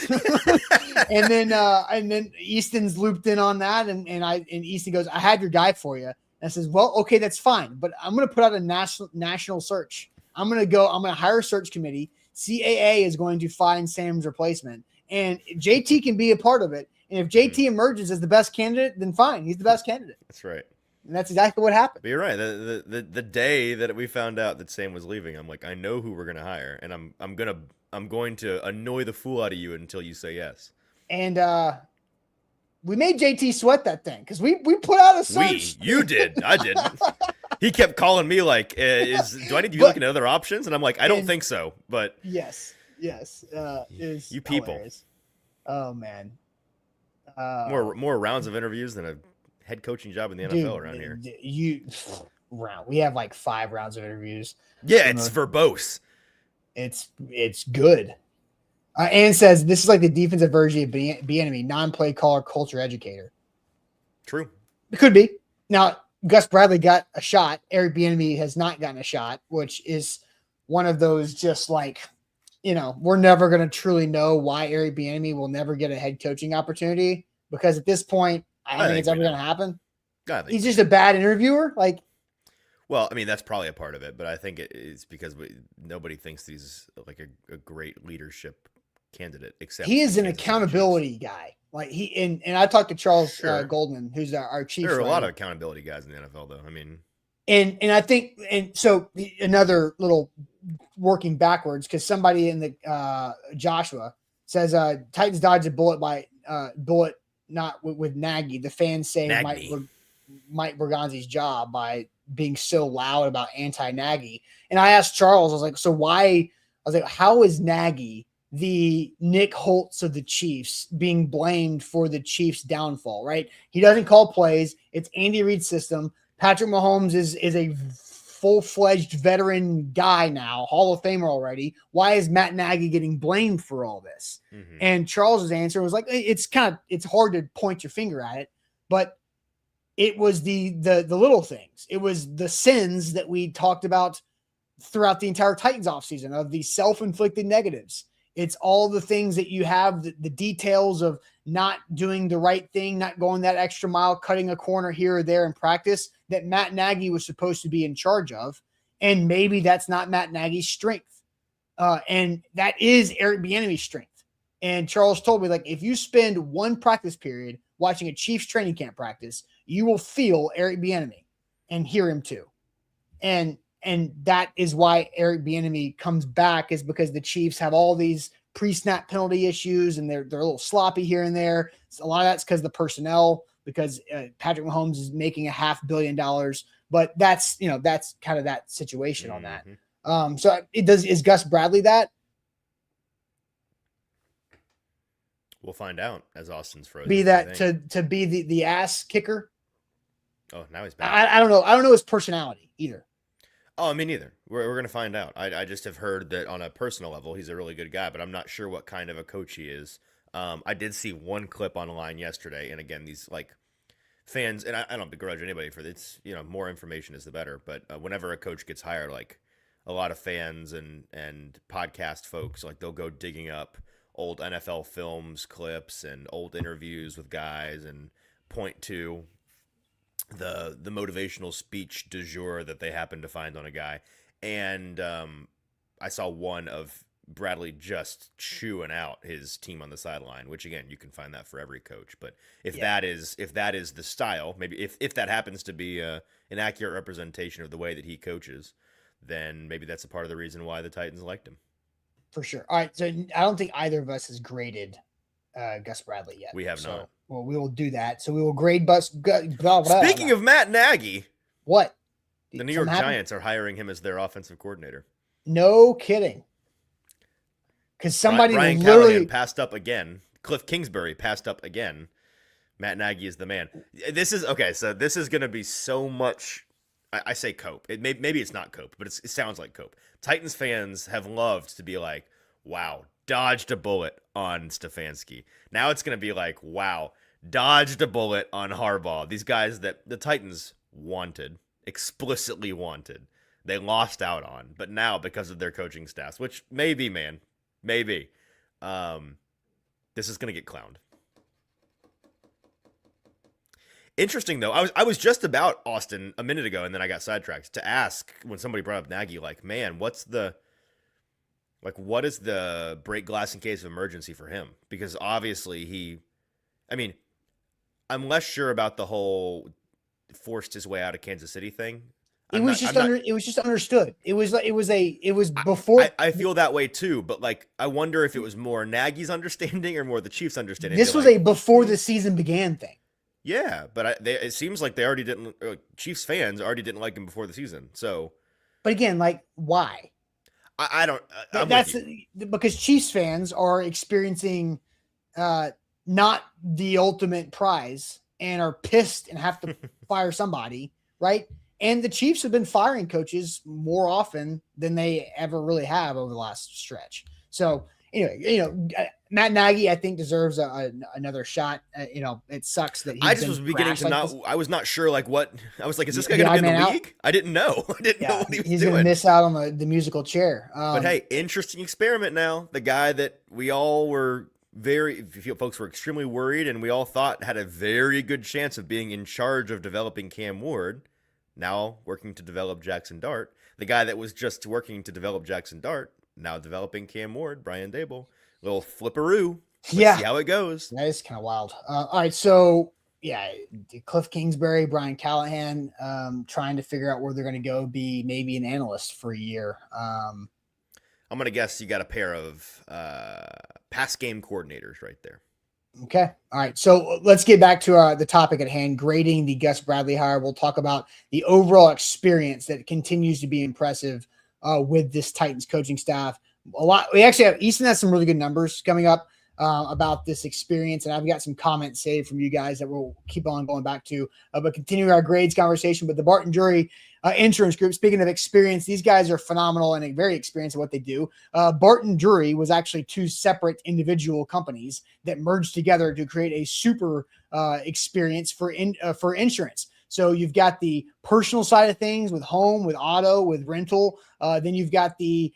[SPEAKER 1] and then Easton's looped in on that, and Easton goes, I have your guy for you. And I says, well, okay, that's fine, but I'm going to put out a national search. I'm going to hire a search committee. CAA is going to find Sam's replacement, and JT can be a part of it. And if JT emerges as the best candidate, then fine, he's the best candidate.
[SPEAKER 2] That's right.
[SPEAKER 1] And that's exactly what happened.
[SPEAKER 2] But you're right. The day that we found out that Sam was leaving, I'm like, I know who we're gonna hire, and I'm going to annoy the fool out of you until you say yes.
[SPEAKER 1] And we made JT sweat that thing because we put out a search.
[SPEAKER 2] You did. I didn't. He kept calling me like, do I need to be looking at other options? And I'm like, I don't think so. But
[SPEAKER 1] yes. You people. Hilarious. Oh man.
[SPEAKER 2] More rounds of interviews than a head coaching job in the NFL around here.
[SPEAKER 1] We have like 5 rounds of interviews.
[SPEAKER 2] Yeah, it's verbose.
[SPEAKER 1] It's good. Ann says this is like the defensive version of Bieniemy, non-play caller, culture educator.
[SPEAKER 2] True.
[SPEAKER 1] It could be. Now, Gus Bradley got a shot. Eric Bieniemy has not gotten a shot, which is one of those just like, we're never going to truly know why Eric Bieniemy will never get a head coaching opportunity because at this point, I don't think it's ever going to happen. He's just a bad interviewer. Like,
[SPEAKER 2] Well, I mean, that's probably a part of it, but I think it's because nobody thinks he's like a great leadership candidate except
[SPEAKER 1] He
[SPEAKER 2] the
[SPEAKER 1] is an
[SPEAKER 2] Kansas City Chiefs.
[SPEAKER 1] accountability guy. Like and I talked to Charles
[SPEAKER 2] Sure.
[SPEAKER 1] Goldman, who's our Chiefs.
[SPEAKER 2] There are a lot
[SPEAKER 1] writer.
[SPEAKER 2] of accountability guys in the NFL, though. I mean,
[SPEAKER 1] and I think, and so another little working backwards, because somebody in the Joshua says Titans dodged a bullet by bullet not with Nagy. The fans say Mike Berganzi's job by being so loud about anti-Nagy. And I asked Charles, I was like, so why? I was like, how is Nagy the Nick Holtz of the Chiefs being blamed for the Chiefs' downfall, right? He doesn't call plays. It's Andy Reid's system. Patrick Mahomes is a full-fledged veteran guy now, Hall of Famer already. Why is Matt Nagy getting blamed for all this? Mm-hmm. And Charles's answer was like, it's hard to point your finger at it, but it was the little things. It was the sins that we talked about throughout the entire Titans offseason of the self-inflicted negatives. It's all the things that you have, the details of not doing the right thing, not going that extra mile, cutting a corner here or there in practice that Matt Nagy was supposed to be in charge of. And maybe that's not Matt Nagy's strength. And that is Eric Bieniemy's strength. And Charles told me, like, if you spend one practice period watching a Chiefs training camp practice, you will feel Eric Bieniemy and hear him too. And that is why Eric Bieniemy comes back, is because the Chiefs have all these pre-snap penalty issues and they're a little sloppy here and there. So a lot of that's because of the personnel, because Patrick Mahomes is making $500 million, but that's kind of that situation on that. So is Gus Bradley that?
[SPEAKER 2] We'll find out as Austin's frozen.
[SPEAKER 1] Be that to be the ass kicker.
[SPEAKER 2] Oh, now he's back.
[SPEAKER 1] I don't know. I don't know his personality either.
[SPEAKER 2] Oh, me neither. We're going to find out. I just have heard that on a personal level, he's a really good guy, but I'm not sure what kind of a coach he is. I did see one clip online yesterday, and again, these like fans, and I don't begrudge anybody for this. More information is the better. But whenever a coach gets hired, like a lot of fans and podcast folks, like they'll go digging up old NFL films, clips, and old interviews with guys, and point to the motivational speech du jour that they happen to find on a guy. And I saw one of Bradley just chewing out his team on the sideline, which again, you can find that for every coach. But if that is the style, maybe if that happens to be an accurate representation of the way that he coaches, then maybe that's a part of the reason why the Titans liked him.
[SPEAKER 1] For sure. All right. So I don't think either of us has graded Gus Bradley yet.
[SPEAKER 2] We have not.
[SPEAKER 1] Well, we will do that. So we will grade
[SPEAKER 2] Speaking of Matt Nagy,
[SPEAKER 1] what?
[SPEAKER 2] The New York Giants are hiring him as their offensive coordinator.
[SPEAKER 1] No kidding. Because somebody
[SPEAKER 2] Brian
[SPEAKER 1] literally
[SPEAKER 2] Callahan passed up again. Cliff Kingsbury passed up again. Matt Nagy is the man. This is okay. So this is going to be so much. I say cope. Maybe it's not cope, but it sounds like cope. Titans fans have loved to be like, wow, dodged a bullet on Stefanski. Now it's going to be like, wow, dodged a bullet on Harbaugh. These guys that the Titans wanted, explicitly wanted, they lost out on. But now because of their coaching staffs, which maybe, man, maybe, this is going to get clowned. Interesting, though. I was just about Austin a minute ago, and then I got sidetracked to ask when somebody brought up Nagy, like, man, what is the break glass in case of emergency for him? Because obviously I'm less sure about the whole forced his way out of Kansas City thing.
[SPEAKER 1] It was just understood. It was before.
[SPEAKER 2] I feel that way too, but like I wonder if it was more Nagy's understanding or more the Chiefs' understanding.
[SPEAKER 1] This was a before the season began thing.
[SPEAKER 2] Yeah, but it seems like they already didn't. Chiefs fans already didn't like him before the season. So,
[SPEAKER 1] but again, like why?
[SPEAKER 2] I don't.
[SPEAKER 1] That's because Chiefs fans are experiencing not the ultimate prize and are pissed and have to fire somebody, right? And the Chiefs have been firing coaches more often than they ever really have over the last stretch. So anyway, Matt Nagy, I think, deserves another shot. It sucks that
[SPEAKER 2] I just was beginning to not. I was not sure what. I was like, is this guy going to be in the league? I didn't know. I didn't know what he was doing.
[SPEAKER 1] He's going to miss out on the musical chair.
[SPEAKER 2] But hey, interesting experiment now. The guy that we all were folks were extremely worried, and we all thought had a very good chance of being in charge of developing Cam Ward. now working to develop Jackson Dart. The guy that was just working to develop Jackson Dart, now developing Cam Ward, Brian Dable. Little flipperoo. Let's see how it goes.
[SPEAKER 1] That is kind of wild. All right, so yeah, Cliff Kingsbury, Brian Callahan, trying to figure out where they're going to go, be maybe an analyst for a year. I'm
[SPEAKER 2] going to guess you got a pair of pass game coordinators right there.
[SPEAKER 1] Okay. All right. So let's get back to the topic at hand, grading the Gus Bradley hire. We'll talk about the overall experience that continues to be impressive with this Titans coaching staff. We actually have Easton has some really good numbers coming up about this experience, and I've got some comments saved from you guys that we'll keep on going back to. But continuing our grades conversation with the Barton Jury Insurance Group. Speaking of experience, these guys are phenomenal and very experienced at what they do. Barton Jury was actually two separate individual companies that merged together to create a super experience for insurance. So you've got the personal side of things with home, with auto, with rental. Then you've got the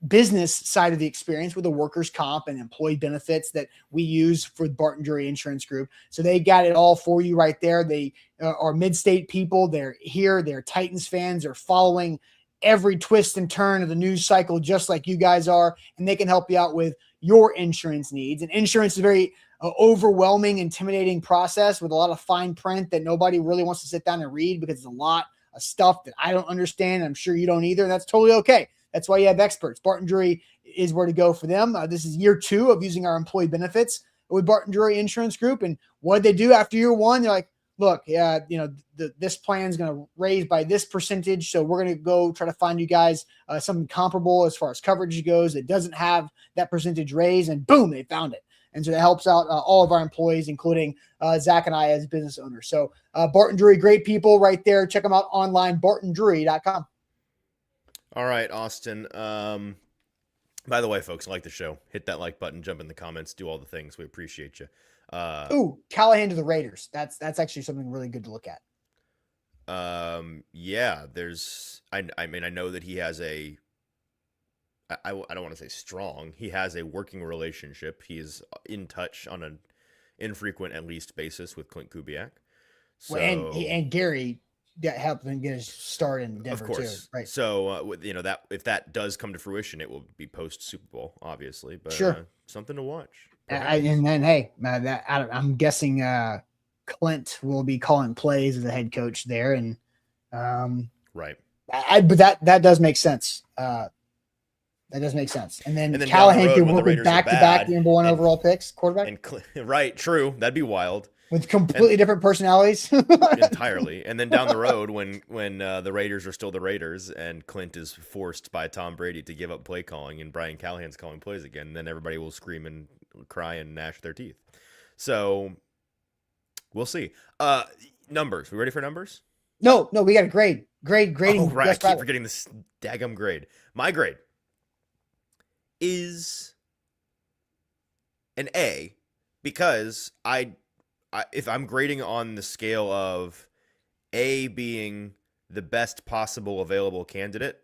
[SPEAKER 1] business side of the experience with the workers' comp and employee benefits that we use for the Barton Jury Insurance Group. So they got it all for you right there. They are mid-state people. They're here. They're Titans fans. They're following every twist and turn of the news cycle, just like you guys are, and they can help you out with your insurance needs. And insurance is a very overwhelming, intimidating process with a lot of fine print that nobody really wants to sit down and read because it's a lot of stuff that I don't understand. I'm sure you don't either. And that's totally okay. That's why you have experts. Barton Jury is where to go for them. This is year 2 of using our employee benefits with Barton Jury Insurance Group. And what they do after year 1, they're like, look, this plan is going to raise by this percentage. So we're going to go try to find you guys something comparable as far as coverage goes that doesn't have that percentage raise. And boom, they found it. And so that helps out all of our employees, including Zach and I as business owners. So Barton Jury, great people right there. Check them out online, bartonjury.com.
[SPEAKER 2] All right, Austin. By the way, folks, like the show, hit that like button, jump in the comments, do all the things. We appreciate you.
[SPEAKER 1] Callahan to the Raiders. That's actually something really good to look at.
[SPEAKER 2] Yeah, I mean, I know that he has I don't want to say strong. He has a working relationship. He is in touch on an infrequent, at least, basis with Clint Kubiak. So,
[SPEAKER 1] and Gary helped him get his start in Denver,
[SPEAKER 2] of course,
[SPEAKER 1] too. Right.
[SPEAKER 2] So, that if that does come to fruition, it will be post Super Bowl, obviously. But
[SPEAKER 1] sure,
[SPEAKER 2] something to watch.
[SPEAKER 1] And then, hey, I'm guessing Clint will be calling plays as a head coach there, and
[SPEAKER 2] right.
[SPEAKER 1] But that does make sense. That does make sense. And then Callahan can work with back-to-back number 1 overall picks, quarterback.
[SPEAKER 2] Right, true. That'd be wild.
[SPEAKER 1] With completely different personalities.
[SPEAKER 2] Entirely. And then down the road, when the Raiders are still the Raiders and Clint is forced by Tom Brady to give up play calling and Brian Callahan's calling plays again, then everybody will scream and cry and gnash their teeth. So we'll see. Numbers. We ready for numbers?
[SPEAKER 1] No, we got a grade. Grading.
[SPEAKER 2] Oh, right. I keep forgetting this daggum grade. My grade is an A because if I'm grading on the scale of A being the best possible available candidate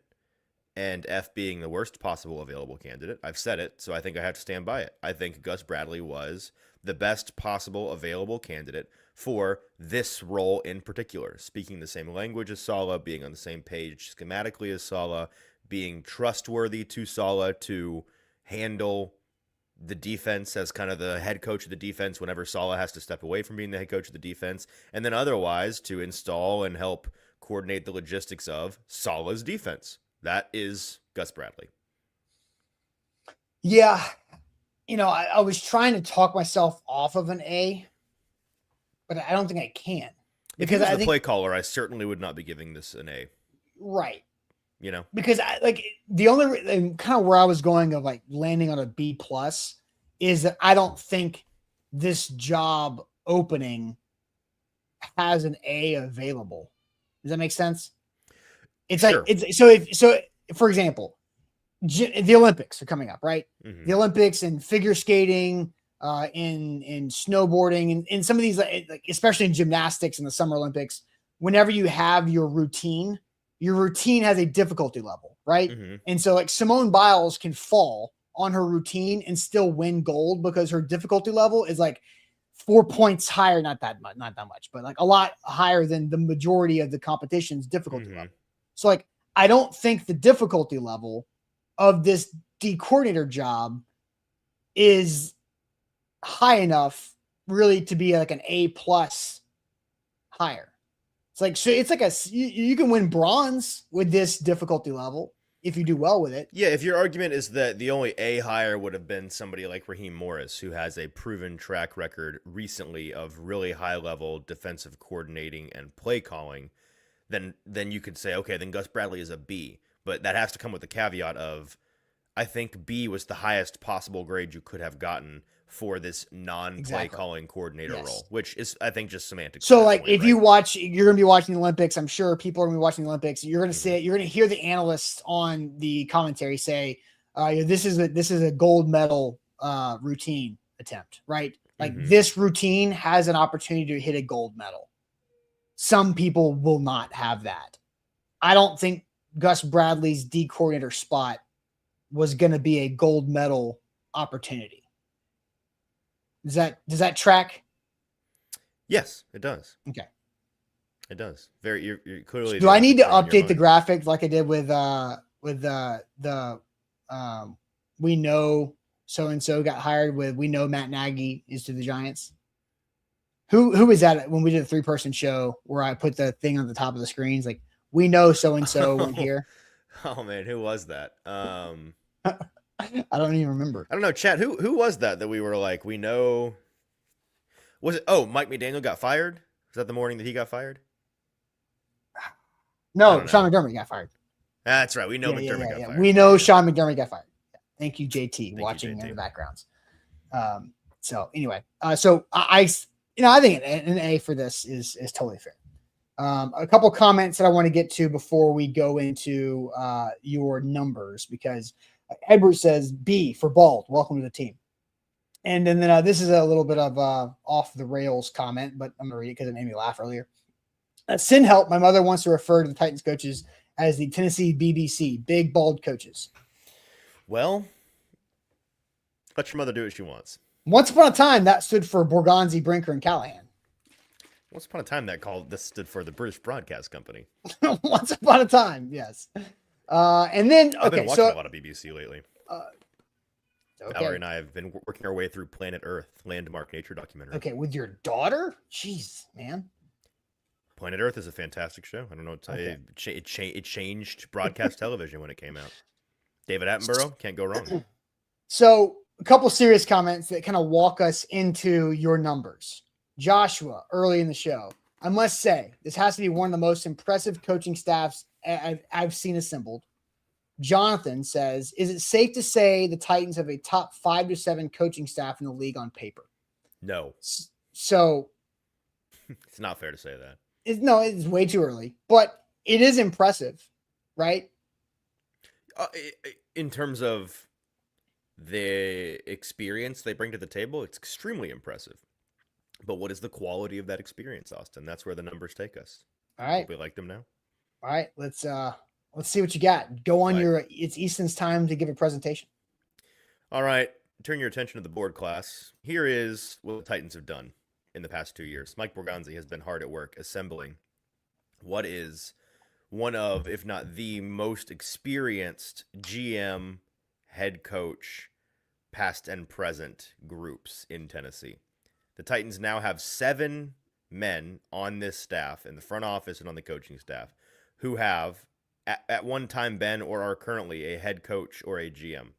[SPEAKER 2] and F being the worst possible available candidate, I've said it, so I think I have to stand by it. I think Gus Bradley was the best possible available candidate for this role in particular. Speaking the same language as Saleh, being on the same page schematically as Saleh, being trustworthy to Saleh to handle the defense as kind of the head coach of the defense whenever Saleh has to step away from being the head coach of the defense, and then otherwise to install and help coordinate the logistics of Saleh's defense. That is Gus Bradley.
[SPEAKER 1] Yeah. I was trying to talk myself off of an A, but I don't think I can.
[SPEAKER 2] Because I think play caller, I certainly would not be giving this an A.
[SPEAKER 1] Right. Because the only kind of where I was going of landing on a B plus is that I don't think this job opening has an A available. Does that make sense? It's sure. For example, the Olympics are coming up, right? Mm-hmm. The Olympics and figure skating, in snowboarding and some of these, especially in gymnastics in the Summer Olympics, whenever you have your routine has a difficulty level, right? Mm-hmm. And so Simone Biles can fall on her routine and still win gold because her difficulty level is 4 points higher, not that much, but like a lot higher than the majority of the competition's difficulty level. So like, I don't think the difficulty level of this D coordinator job is high enough really to be like an A+ higher. It's like, so it's like you can win bronze with this difficulty level if you do well with it.
[SPEAKER 2] Yeah, if your argument is that the only A higher would have been somebody like Raheem Morris, who has a proven track record recently of really high level defensive coordinating and play calling, then you could say, okay, then Gus Bradley is a B. But that has to come with the caveat of, I think B was the highest possible grade you could have gotten for this non-play calling coordinator role, which is, I think, just semantics.
[SPEAKER 1] So like, if you watch, you're going to be watching the Olympics. I'm sure people are going to be watching the Olympics. You're going to say, you're going to hear the analysts on the commentary say, this is a gold medal routine attempt, right? Like this routine has an opportunity to hit a gold medal. Some people will not have that. I don't think Gus Bradley's D coordinator spot was going to be a gold medal opportunity. Does that track?
[SPEAKER 2] Yes, it does.
[SPEAKER 1] Okay.
[SPEAKER 2] It does. Very, you're clearly.
[SPEAKER 1] Do I need to update the graphic like I did with we know so-and-so got hired with, we know Matt Nagy is to the Giants? Who was that when we did a 3-person show where I put the thing on the top of the screens? Like, we know so-and-so went here.
[SPEAKER 2] Oh man, who was that?
[SPEAKER 1] I don't even remember.
[SPEAKER 2] I don't know, chat. Who was that we were like, we know? Was it? Oh, Mike McDaniel got fired. Was that the morning that he got fired?
[SPEAKER 1] No, Sean McDermott got fired.
[SPEAKER 2] That's right. We know McDermott got fired.
[SPEAKER 1] We know Sean McDermott got fired. Thank you, JT, watching in the backgrounds. So anyway, so I think an A for this is totally fair. A couple comments that I want to get to before we go into your numbers, because Edward says B for bald. Welcome to the team. And then this is a little bit of off the rails comment, but I'm gonna read it because it made me laugh earlier. Sin help. My mother wants to refer to the Titans coaches as the Tennessee BBC, big bald coaches.
[SPEAKER 2] Well, let your mother do what she wants.
[SPEAKER 1] Once upon a time, that stood for Borgonzi, Brinker, and Callahan.
[SPEAKER 2] Once upon a time, this stood for the British Broadcast Company.
[SPEAKER 1] Once upon a time, yes. And then, okay,
[SPEAKER 2] I've been watching a lot of BBC lately. Valerie and I have been working our way through Planet Earth, landmark nature documentary.
[SPEAKER 1] Okay, with your daughter? Jeez, man.
[SPEAKER 2] Planet Earth is a fantastic show. I don't know what to tell you. It changed broadcast television when it came out. David Attenborough, can't go wrong.
[SPEAKER 1] So, a couple serious comments that kind of walk us into your numbers. Joshua, early in the show, I must say, this has to be one of the most impressive coaching staffs I've seen assembled. Jonathan says, is it safe to say the Titans have a top 5 to 7 coaching staff in the league on paper?
[SPEAKER 2] No.
[SPEAKER 1] So
[SPEAKER 2] it's not fair to say that.
[SPEAKER 1] It's way too early, but it is impressive, right?
[SPEAKER 2] In terms of the experience they bring to the table, it's extremely impressive. But what is the quality of that experience, Austin? That's where the numbers take us.
[SPEAKER 1] All right.
[SPEAKER 2] Hope we like them now.
[SPEAKER 1] All right. Let's see what you got. Go on it's Easton's time to give a presentation.
[SPEAKER 2] All right. Turn your attention to the board class. Here is what the Titans have done in the past 2 years. Mike Borgonzi has been hard at work assembling what is one of, if not the most experienced GM, head coach, past and present groups in Tennessee. The Titans now have 7 men on this staff, in the front office and on the coaching staff, who have at one time been or are currently a head coach or a GM.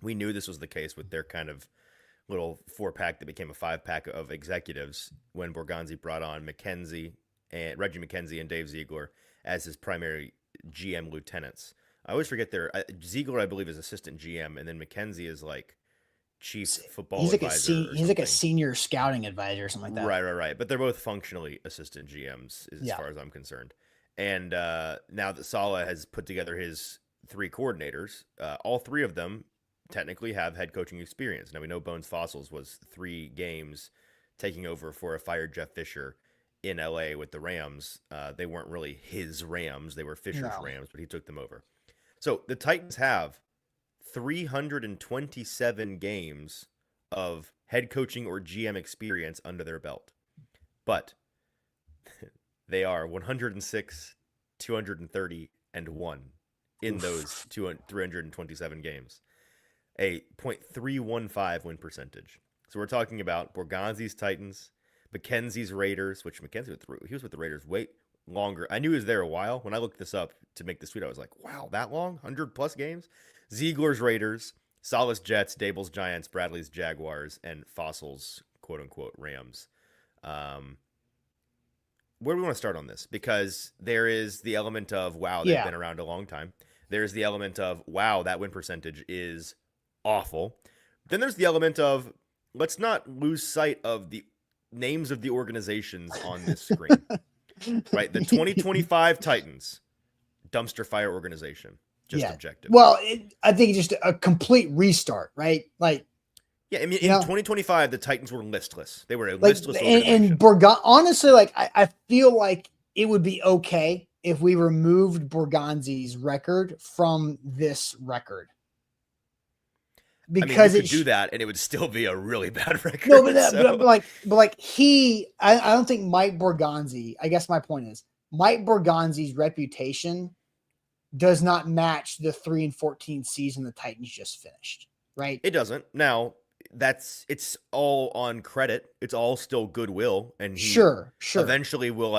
[SPEAKER 2] We knew this was the case with their kind of little 4-pack that became a 5-pack of executives when Borgonzi brought on Reggie McKenzie and Dave Ziegler as his primary GM lieutenants. I always forget Ziegler, I believe, is assistant GM, and then McKenzie is like chief football advisor.
[SPEAKER 1] He's like a senior scouting advisor or something like that.
[SPEAKER 2] Right. But they're both functionally assistant GMs as far as I'm concerned. And now that Saleh has put together his 3 coordinators, all 3 of them technically have head coaching experience. Now we know Bones Fossils was 3 games taking over for a fired Jeff Fisher in LA with the Rams. They weren't really his Rams. They were Fisher's Rams, but he took them over. So the Titans have 327 games of head coaching or GM experience under their belt. But they are 106, 230, and 1 in those 327 games. A .315 win percentage. So we're talking about Borgonzi's Titans, McKenzie's Raiders, which McKenzie he was with the Raiders way longer. I knew he was there a while. When I looked this up to make this tweet, I was like, wow, that long? 100-plus games? Ziegler's Raiders, Saleh's Jets, Dable's Giants, Bradley's Jaguars, and Fossil's quote-unquote Rams. Where do we want to start on this? Because there is the element of, wow, they've been around a long time. There's the element of, wow, that win percentage is awful. Then there's the element of, let's not lose sight of the names of the organizations on this screen. Right? The 2025 Titans, dumpster fire organization. Just objective.
[SPEAKER 1] Well, I think just a complete restart, right? Like,
[SPEAKER 2] yeah, I mean, in 2025, the Titans were listless. They were a listless organization.
[SPEAKER 1] And honestly, like, I feel like it would be okay if we removed Borgonzi's record from this record. Because
[SPEAKER 2] you could do that, and it would still be a really bad record.
[SPEAKER 1] No, but I don't think Mike Borgonzi. I guess my point is Mike Borgonzi's reputation does not match the 3-14 season the Titans just finished. Right?
[SPEAKER 2] It doesn't. Now it's all on credit. It's all still goodwill, and he
[SPEAKER 1] sure
[SPEAKER 2] eventually will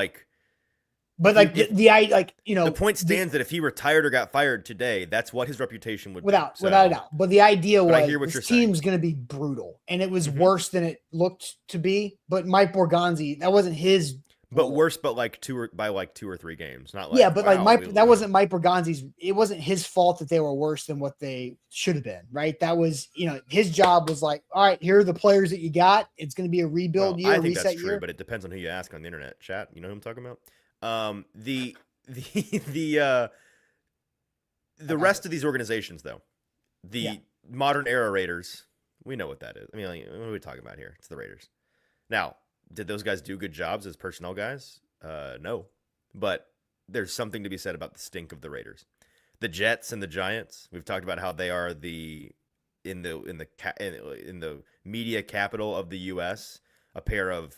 [SPEAKER 1] But
[SPEAKER 2] the point stands that if he retired or got fired today, that's what his reputation would be.
[SPEAKER 1] Without a doubt. But the idea was
[SPEAKER 2] this
[SPEAKER 1] team's going to be brutal, and it was worse than it looked to be. But Mike Borgonzi, that wasn't his.
[SPEAKER 2] But worse, but by 2 or 3 games, not like
[SPEAKER 1] that wasn't Mike Borgonzi's. It wasn't his fault that they were worse than what they should have been. Right? That was his job was like, all right, here are the players that you got. It's going to be a rebuild year,
[SPEAKER 2] I think
[SPEAKER 1] reset
[SPEAKER 2] that's true,
[SPEAKER 1] year.
[SPEAKER 2] but it depends on who you ask on the internet chat. You know who I'm talking about? The rest of these organizations, though, the modern era Raiders, we know what that is. I mean, what are we talking about here? It's the Raiders. Now, did those guys do good jobs as personnel guys? No, but there's something to be said about the stink of the Raiders. The Jets and the Giants. We've talked about how they are in the media capital of the U.S. a pair of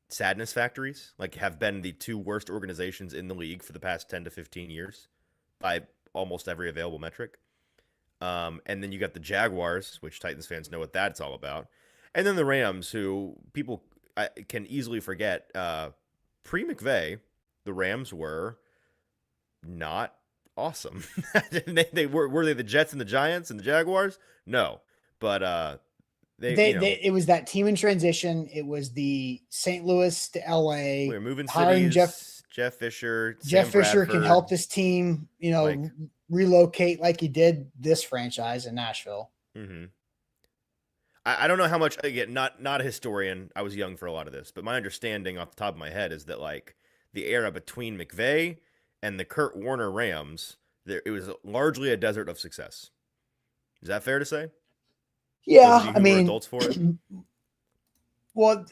[SPEAKER 2] sadness factories, have been the 2 worst organizations in the league for the past 10 to 15 years by almost every available metric. And then you got the Jaguars, which Titans fans know what that's all about. And then the Rams, who people can easily forget. Pre-McVay, the Rams were not awesome. They were they the Jets and the Giants and the Jaguars? No. But
[SPEAKER 1] it was that team in transition. It was the St. Louis to LA.
[SPEAKER 2] We're moving
[SPEAKER 1] hiring
[SPEAKER 2] cities. Jeff Fisher.
[SPEAKER 1] Jeff Fisher can help this team, relocate like he did this franchise in Nashville.
[SPEAKER 2] Mm-hmm. I don't know how much. Again, not a historian. I was young for a lot of this, but my understanding off the top of my head is that the era between McVay and the Kurt Warner Rams, it was largely a desert of success. Is that fair to say?
[SPEAKER 1] Yeah, I mean,
[SPEAKER 2] adults for it.
[SPEAKER 1] Well,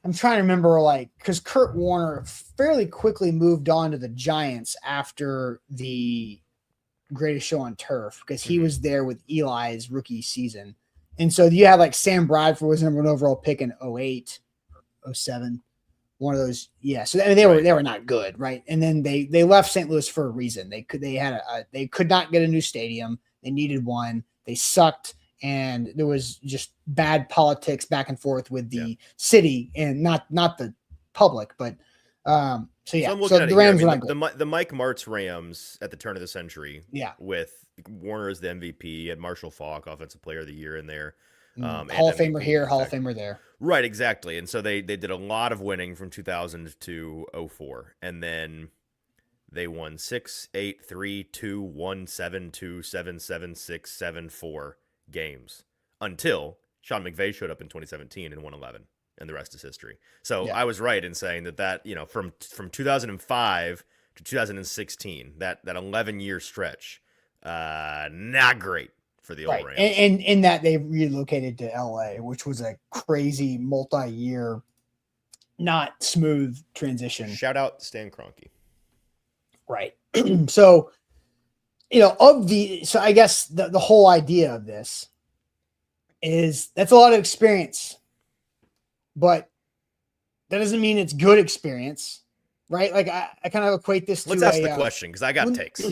[SPEAKER 1] I'm trying to remember, because Kurt Warner fairly quickly moved on to the Giants after the Greatest Show on Turf, because he was there with Eli's rookie season. And so you have Sam Bradford was number 1 overall pick in 08, 07. One of those. Yeah. So they were not good. Right. And then they left St. Louis for a reason. They could not get a new stadium. They needed one. They sucked. And there was just bad politics back and forth with the city and not the public, but so the Rams were not good.
[SPEAKER 2] The Mike Martz Rams at the turn of the century.
[SPEAKER 1] Yeah.
[SPEAKER 2] With Warner as the MVP, had Marshall Faulk, Offensive Player of the Year in there.
[SPEAKER 1] Hall of Famer here, Hall of Famer there.
[SPEAKER 2] Right, exactly. And so they did a lot of winning from 2000 to 04. And then they won 6, 8, 3, 2, 1, 7, 2, 7, 7, 6, 7, 4 games until Sean McVay showed up in 2017 and won 11. And the rest is history. So I was right in saying that from 2005 to 2016, that 11-year stretch, not great for the old Rams.
[SPEAKER 1] And in that they relocated to LA, which was a crazy multi-year, not smooth transition.
[SPEAKER 2] Shout out Stan Kroenke.
[SPEAKER 1] Right. So, I guess the whole idea of this is that's a lot of experience, but that doesn't mean it's good experience, right? Like I kind of equate this to
[SPEAKER 2] Let's ask the question because I got takes.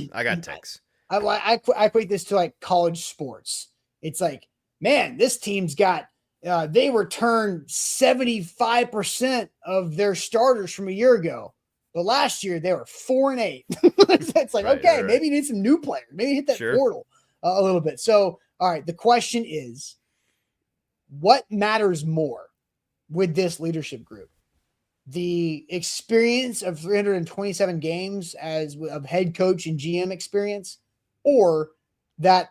[SPEAKER 1] I equate this to like college sports. It's like, man, this team's got they returned 75% of their starters from a year ago. But last year they were 4-8. It's like, right. Maybe you need some new players. Maybe hit that portal a little bit. So, all right, the question is, what matters more with this leadership group? The experience of 327 games of head coach and GM experience, or that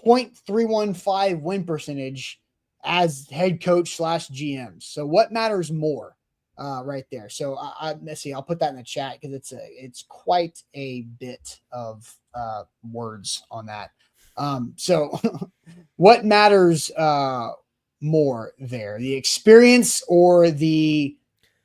[SPEAKER 1] 0.315 win percentage as head coach / GM. So what matters more right there? So let's see, I'll put that in the chat because it's quite a bit of words on that. So what matters more there, the experience or the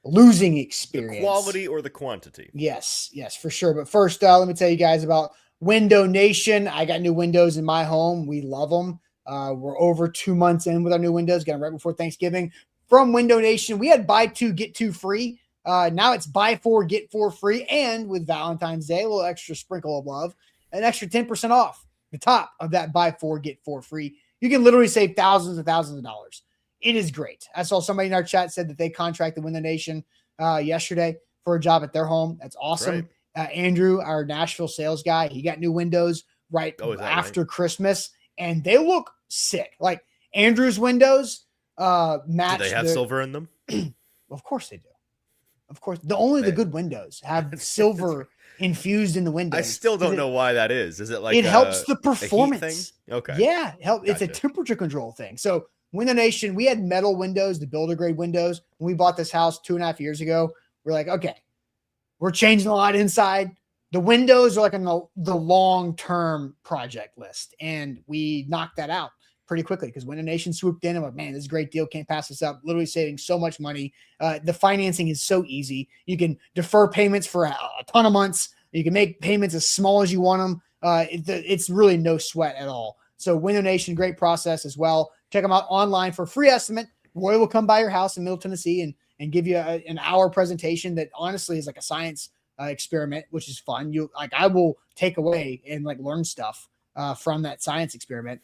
[SPEAKER 1] losing experience?
[SPEAKER 2] The quality or the quantity?
[SPEAKER 1] Yes, for sure. But first, let me tell you guys about Window Nation. I got new windows in my home. We love them. We're over 2 months in with our new windows, getting right before Thanksgiving. From Window Nation, we had buy 2, get 2 free. Now it's buy 4, get 4 free. And with Valentine's Day, a little extra sprinkle of love, an extra 10% off the top of that buy 4, get 4 free. You can literally save thousands and thousands of dollars. It is great. I saw somebody in our chat said that they contracted Window Nation yesterday for a job at their home. That's awesome. Andrew, our Nashville sales guy, he got new windows after Christmas, and they look sick. Like Andrew's windows match.
[SPEAKER 2] Do they have silver in them?
[SPEAKER 1] Of course they do. Of course. The good windows have silver infused in the windows.
[SPEAKER 2] I still don't know why that is. Is it like
[SPEAKER 1] it helps the performance?
[SPEAKER 2] Okay.
[SPEAKER 1] Yeah, it's a temperature control thing. So Window Nation, we had metal windows, the builder grade windows. When we bought this house 2.5 years ago, we're like, okay, we're changing a lot inside. The windows are like on the long-term project list. And we knocked that out pretty quickly because Window Nation swooped in and went, man, this is a great deal. Can't pass this up. Literally saving so much money. The financing is so easy. You can defer payments for a ton of months. You can make payments as small as you want them. It's really no sweat at all. So Window Nation, great process as well. Check them out online for a free estimate. Roy will come by your house in Middle Tennessee and give you an hour presentation that honestly is like a science experiment, which is fun. I will take away and learn stuff from that science experiment.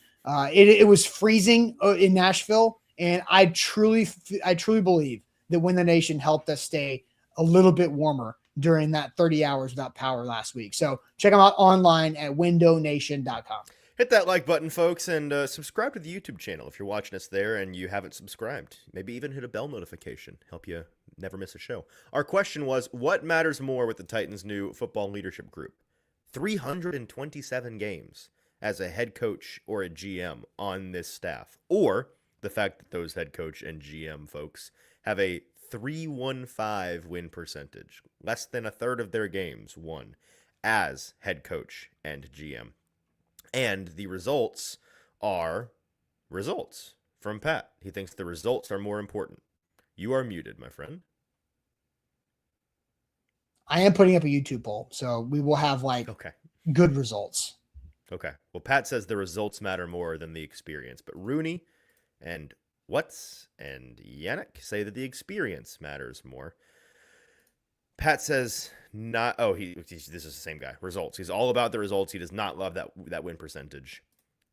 [SPEAKER 1] It was freezing in Nashville, and I truly believe that Window Nation helped us stay a little bit warmer during that 30 hours without power last week. So check them out online at windownation.com.
[SPEAKER 2] Hit that like button, folks, and subscribe to the YouTube channel if you're watching us there and you haven't subscribed. Maybe even hit a bell notification. Help you never miss a show. Our question was, what matters more with the Titans' new football leadership group? 327 games as a head coach or a GM on this staff, or the fact that those head coach and GM folks have a 315 win percentage, less than a third of their games won as head coach and GM. And the results are results from Pat. He thinks the results are more important. You are muted, my friend.
[SPEAKER 1] I am putting up a YouTube poll, so we will have good results.
[SPEAKER 2] Okay. Well, Pat says the results matter more than the experience, but Rooney and Watts and Yannick say that the experience matters more. Pat says not. Oh, this is the same guy. Results. He's all about the results. He does not love that win percentage.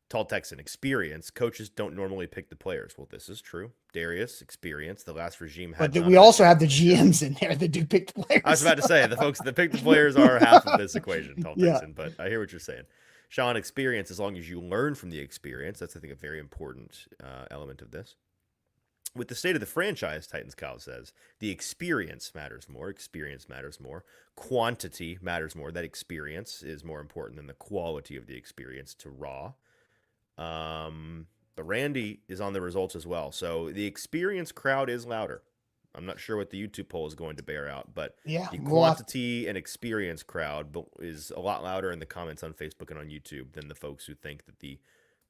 [SPEAKER 2] Tall Texan, experience. Coaches don't normally pick the players. Well, this is true. Darius, experience. The last regime had.
[SPEAKER 1] But we also have the GMs in there that do pick the players.
[SPEAKER 2] I was about to say the folks that pick the players are half of this equation. Tall Texan, but I hear what you're saying. Sean, experience. As long as you learn from the experience, that's I think a very important element of this. With the state of the franchise, Titans Kyle says, the experience matters more. Experience matters more. Quantity matters more. That experience is more important than the quality of the experience to Raw. But Randy is on the results as well. So the experience crowd is louder. I'm not sure what the YouTube poll is going to bear out, but the quantity and experience crowd is a lot louder in the comments on Facebook and on YouTube than the folks who think that the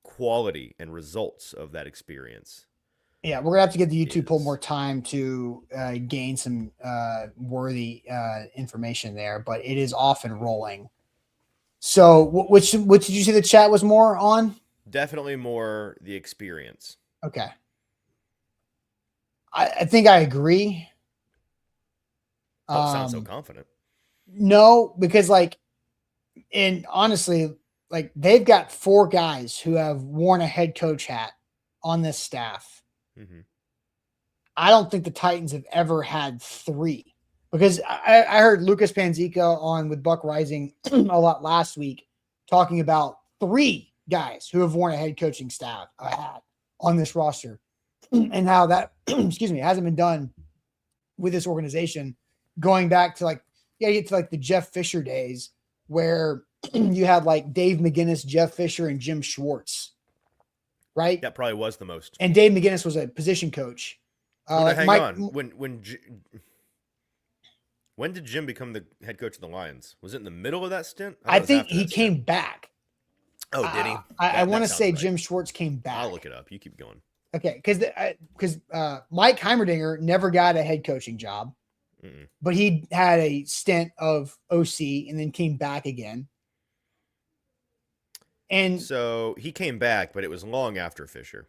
[SPEAKER 2] quality and results of that experience.
[SPEAKER 1] Yeah, we're going to have to give the YouTube poll more time to gain some worthy information there, but it is off and rolling. So which did you say the chat was more on?
[SPEAKER 2] Definitely more the experience.
[SPEAKER 1] Okay. I think I agree.
[SPEAKER 2] Don't sound so confident.
[SPEAKER 1] No, because and honestly, they've got 4 guys who have worn a head coach hat on this staff.
[SPEAKER 2] Mm-hmm.
[SPEAKER 1] I don't think the Titans have ever had 3, because I heard Lucas Panzica on with Buck Rising a lot last week talking about 3 guys who have worn a head coaching staff hat on this roster, and how that excuse me, hasn't been done with this organization going back to you get to the Jeff Fisher days where you had Dave McGinnis, Jeff Fisher, and Jim Schwartz, right?
[SPEAKER 2] That probably was the most.
[SPEAKER 1] And Dave McGinnis was a position coach.
[SPEAKER 2] Hang on. When did Jim become the head coach of the Lions? Was it in the middle of that stint?
[SPEAKER 1] I think he came back.
[SPEAKER 2] Oh, did he?
[SPEAKER 1] I want to say
[SPEAKER 2] right.
[SPEAKER 1] Jim Schwartz came back.
[SPEAKER 2] I'll look it up. You keep going.
[SPEAKER 1] Okay, because Mike Heimerdinger never got a head coaching job, but he had a stint of OC and then came back again. And
[SPEAKER 2] so he came back, but it was long after Fisher.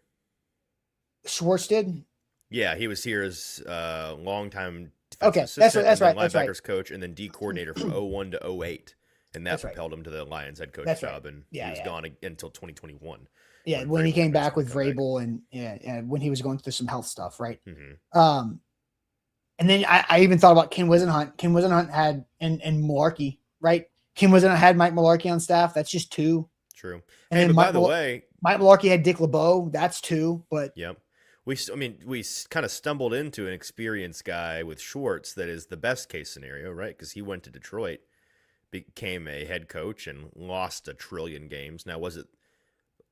[SPEAKER 1] Schwartz did?
[SPEAKER 2] Yeah, he was here as long-time
[SPEAKER 1] okay,
[SPEAKER 2] assistant,
[SPEAKER 1] that's right.
[SPEAKER 2] linebackers coach, and then D coordinator from 01 to 08. And that propelled him to the Lions head coach job, and he was gone until 2021.
[SPEAKER 1] Yeah, when he came back with Vrabel and when he was going through some health stuff, right? Mm-hmm. And then I even thought about Ken Wisenhunt. Ken Wisenhunt had and Malarkey, right? Ken Wisenhunt had Mike Malarkey on staff. That's just 2.
[SPEAKER 2] True.
[SPEAKER 1] And then
[SPEAKER 2] by the way,
[SPEAKER 1] Mike Malarkey had Dick LeBeau. That's 2. But
[SPEAKER 2] yep. We kind of stumbled into an experienced guy with Schwartz that is the best case scenario, right? Because he went to Detroit, became a head coach, and lost 1 trillion games. Now, was it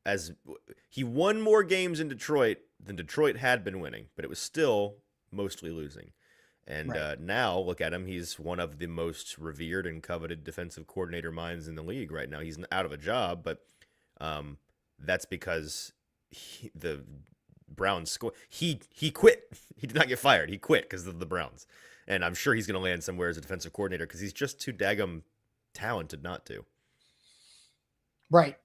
[SPEAKER 2] as he won more games in Detroit than Detroit had been winning, but it was still mostly losing. And now look at him. He's one of the most revered and coveted defensive coordinator minds in the league right now. He's out of a job, but that's because the Browns scored. He quit. He did not get fired. He quit because of the Browns. And I'm sure he's going to land somewhere as a defensive coordinator because he's just too daggum talented not to.
[SPEAKER 1] Right.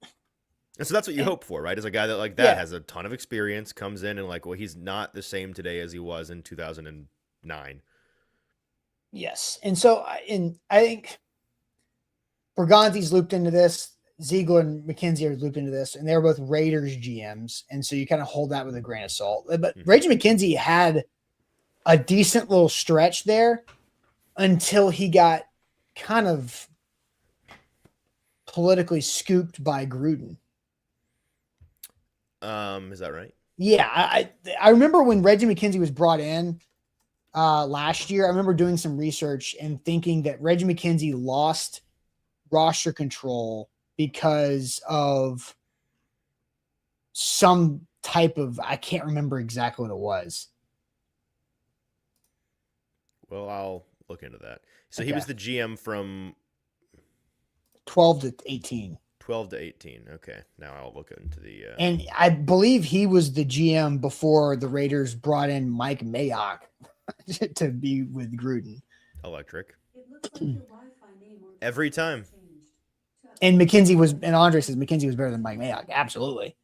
[SPEAKER 2] And so that's what you hope for, right? As a guy that has a ton of experience, comes in and he's not the same today as he was in 2009.
[SPEAKER 1] Yes. And so I think Berganti's looped into this. Ziegler and McKenzie are looped into this, and they're both Raiders GMs. And so you kind of hold that with a grain of salt. But Reggie McKenzie had a decent little stretch there until he got kind of politically scooped by Gruden.
[SPEAKER 2] Is that right?
[SPEAKER 1] Yeah. I remember when Reggie McKenzie was brought in last year. I remember doing some research and thinking that Reggie McKenzie lost roster control because of some type of, I can't remember exactly what it was.
[SPEAKER 2] Well, I'll look into that. So he was the GM from
[SPEAKER 1] 12 to 18.
[SPEAKER 2] 12 to 18. Okay. Now I'll look into the...
[SPEAKER 1] And I believe he was the GM before the Raiders brought in Mike Mayock to be with Gruden.
[SPEAKER 2] Electric. Every time.
[SPEAKER 1] And Andre says McKenzie was better than Mike Mayock. Absolutely.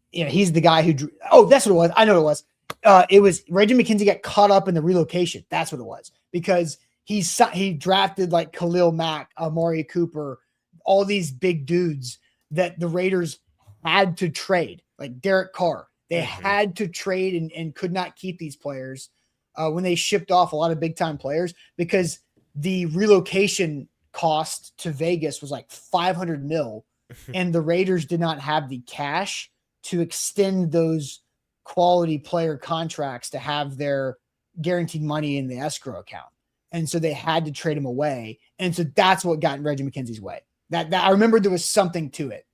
[SPEAKER 1] He's the guy who drew. Oh, that's what it was. I know what it was. It was Reggie McKenzie got caught up in the relocation. That's what it was, because he drafted Khalil Mack, Amari Cooper, all these big dudes that the Raiders had to trade, like Derek Carr. They had to trade and could not keep these players when they shipped off a lot of big time players, because the relocation cost to Vegas was $500 million, and the Raiders did not have the cash to extend those quality player contracts to have their guaranteed money in the escrow account. And so they had to trade him away. And so that's what got in Reggie McKenzie's way. That I remember there was something to it.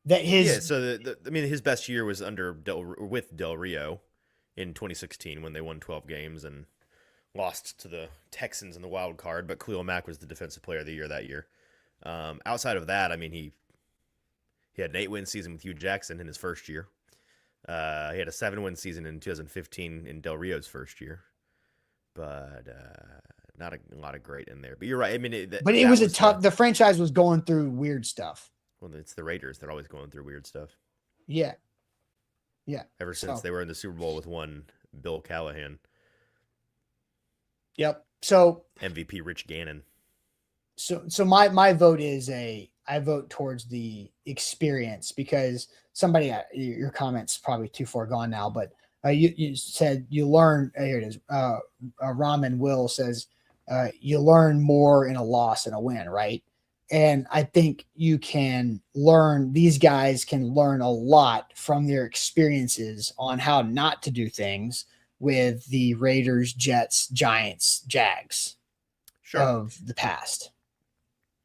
[SPEAKER 1] That his
[SPEAKER 2] his best year was with Del Rio in 2016 when they won 12 games and lost to the Texans in the wild card, but Khalil Mack was the defensive player of the year that year. Outside of that, he had an 8-win season with Hugh Jackson in his first year. He had a 7-win season in 2015 in Del Rio's first year, but not a lot of great in there. But you're right.
[SPEAKER 1] It was tough. The franchise was going through weird stuff.
[SPEAKER 2] Well, it's the Raiders. They're always going through weird stuff.
[SPEAKER 1] Yeah. Yeah.
[SPEAKER 2] Ever since they were in the Super Bowl with one Bill Callahan.
[SPEAKER 1] Yep. So
[SPEAKER 2] MVP Rich Gannon.
[SPEAKER 1] So my vote is I vote towards the experience, because somebody, your comments probably too far gone now, but you said you learn. Here it is. Ramen Will says you learn more in a loss than a win, right? And I think you can learn. These guys can learn a lot from their experiences on how not to do things with the Raiders, Jets, Giants, Jags of the past.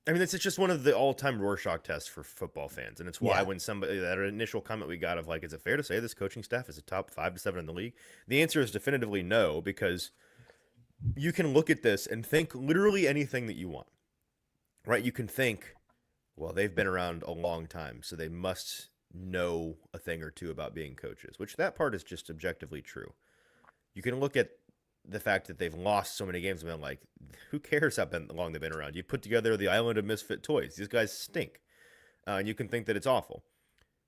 [SPEAKER 2] I mean, it's just one of the all-time Rorschach tests for football fans, and it's why when somebody, that initial comment we got of like, is it fair to say this coaching staff is a top 5 to 7 in the league? The answer is definitively no, because you can look at this and think literally anything that you want, right? You can think, well, they've been around a long time, so they must know a thing or two about being coaches, which that part is just objectively true. You can look at the fact that they've lost so many games and been like, who cares how long they've been around? You put together the island of misfit toys. These guys stink. And you can think that it's awful.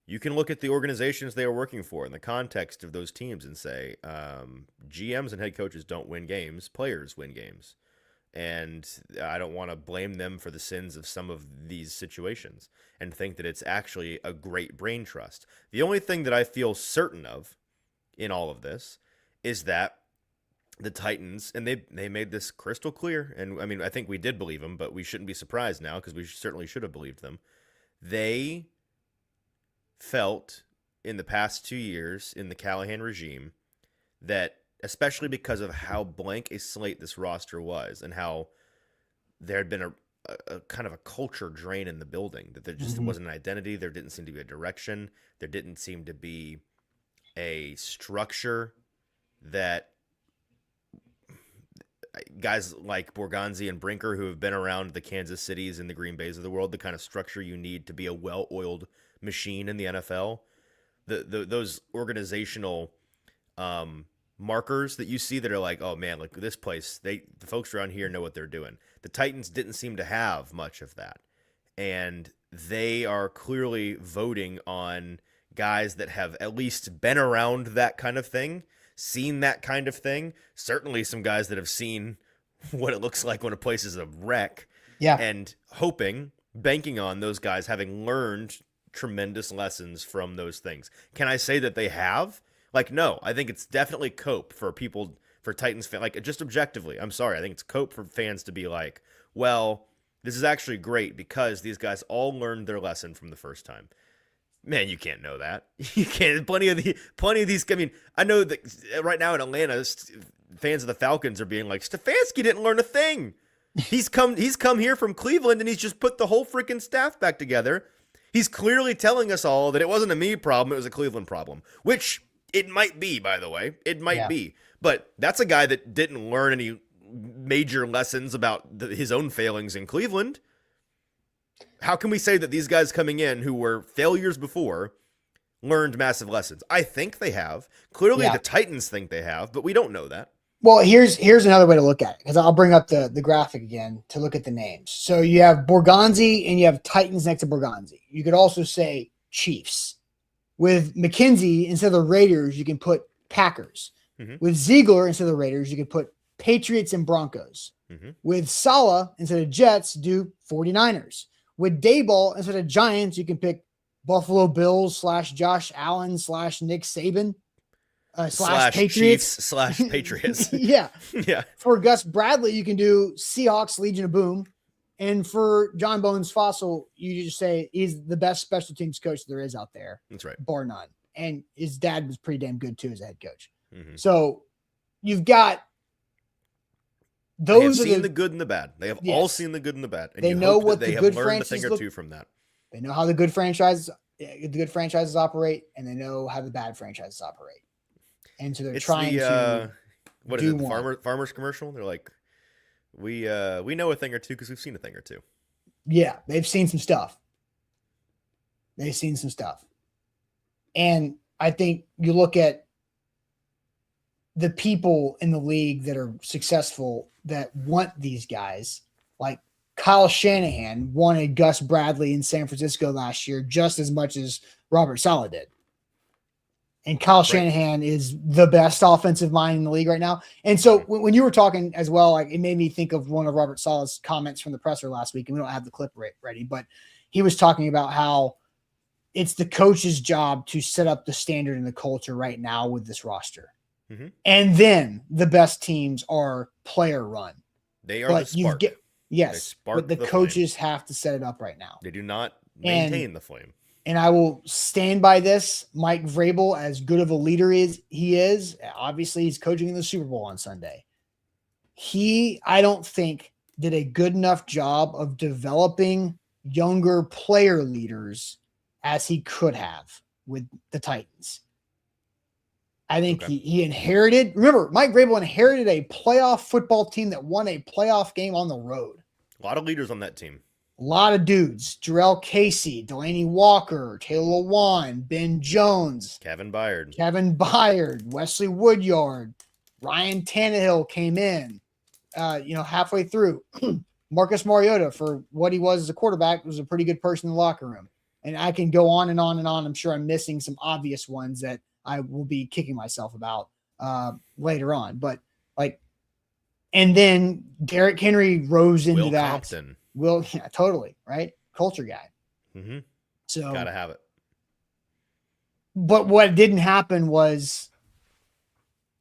[SPEAKER 2] You can look at the organizations they are working for in the context of those teams and say, GMs and head coaches don't win games. Players win games. And I don't want to blame them for the sins of some of these situations and think that it's actually a great brain trust. The only thing that I feel certain of in all of this is that the Titans, and they made this crystal clear, and I mean, I think we did believe them, but we shouldn't be surprised now because we certainly should have believed them. They felt in the past 2 years in the Callahan regime that, especially because of how blank a slate this roster was and how there had been a kind of a culture drain in the building, that there just wasn't an identity, there didn't seem to be a direction, there didn't seem to be a structure that guys like Borgonzi and Brinker, who have been around the Kansas Cities and the Green Bays of the world, the kind of structure you need to be a well-oiled machine in the NFL, those organizational markers that you see that are like, oh man, like this place, the folks around here know what they're doing. The Titans didn't seem to have much of that, and they are clearly voting on guys that have at least been around that kind of thing, seen that kind of thing. Certainly some guys that have seen what it looks like when a place is a wreck.
[SPEAKER 1] Yeah.
[SPEAKER 2] And banking on those guys having learned tremendous lessons from those things. Can I say that they have? Like, no, I think it's definitely cope for people, for Titans fans, like just objectively. I'm sorry. I think it's cope for fans to be like, well, this is actually great because these guys all learned their lesson from the first time. Man, you can't know that. You can't. Plenty of these. I mean, I know that right now in Atlanta, fans of the Falcons are being like, Stefanski didn't learn a thing. He's come here from Cleveland and he's just put the whole freaking staff back together. He's clearly telling us all that it wasn't a me problem, it was a Cleveland problem, which it might be, by the way. It might be. But that's a guy that didn't learn any major lessons about his own failings in Cleveland. How can we say that these guys coming in who were failures before learned massive lessons? I think they have. Clearly the Titans think they have, but we don't know that.
[SPEAKER 1] Well, here's another way to look at it, because I'll bring up the graphic again to look at the names. So you have Borgonzi and you have Titans next to Borgonzi. You could also say Chiefs. With McKenzie, instead of the Raiders, you can put Packers. With Ziegler, instead of the Raiders, you can put Patriots and Broncos. With Saleh, instead of Jets, do 49ers. With Dayball, instead of Giants, you can pick Buffalo Bills / Josh Allen / Nick Saban / Patriots
[SPEAKER 2] / Patriots.
[SPEAKER 1] Yeah.
[SPEAKER 2] Yeah.
[SPEAKER 1] For Gus Bradley, you can do Seahawks, Legion of Boom. And for John Bones Fossil, you just say he's the best special teams coach there is out there.
[SPEAKER 2] That's right.
[SPEAKER 1] Bar none. And his dad was pretty damn good too as a head coach. So you've got those.
[SPEAKER 2] They have seen the good and the bad. They have all seen the good and the bad. And
[SPEAKER 1] they know what
[SPEAKER 2] they
[SPEAKER 1] the good
[SPEAKER 2] have learned a thing
[SPEAKER 1] franchises
[SPEAKER 2] or two from that.
[SPEAKER 1] They know how the good franchises operate, and they know how the bad franchises operate. And so they're trying to
[SPEAKER 2] what is it? The farmers commercial? They're like, we know a thing or two because we've seen a thing or two.
[SPEAKER 1] Yeah, they've seen some stuff. And I think you look at the people in the league that are successful that want these guys, like Kyle Shanahan wanted Gus Bradley in San Francisco last year just as much as Robert Saleh did. And Kyle Shanahan is the best offensive mind in the league right now. And so when you were talking as well, like it made me think of one of Robert Saleh's comments from the presser last week, and we don't have the clip ready, but he was talking about how it's the coach's job to set up the standard and the culture right now with this roster. Mm-hmm. And then the best teams are player run.
[SPEAKER 2] They are the spark.
[SPEAKER 1] But the coaches have to set it up right now.
[SPEAKER 2] They do not maintain the flame.
[SPEAKER 1] And I will stand by this. Mike Vrabel, as good of a leader he is, obviously he's coaching in the Super Bowl on Sunday. I don't think, did a good enough job of developing younger player leaders as he could have with the Titans. I think he inherited. Remember, Mike Vrabel inherited a playoff football team that won a playoff game on the road.
[SPEAKER 2] A lot of leaders on that team.
[SPEAKER 1] A lot of dudes. Jarrell Casey, Delaney Walker, Taylor Lewan, Ben Jones.
[SPEAKER 2] Kevin Byard,
[SPEAKER 1] Wesley Woodyard. Ryan Tannehill came in, halfway through. Marcus Mariota, for what he was as a quarterback, was a pretty good person in the locker room. And I can go on and on and on. I'm sure I'm missing some obvious ones that I will be kicking myself about later on. But and then Derrick Henry rose into that.
[SPEAKER 2] Compton.
[SPEAKER 1] Totally, right? Culture guy.
[SPEAKER 2] Mm-hmm.
[SPEAKER 1] So
[SPEAKER 2] gotta have it.
[SPEAKER 1] But what didn't happen was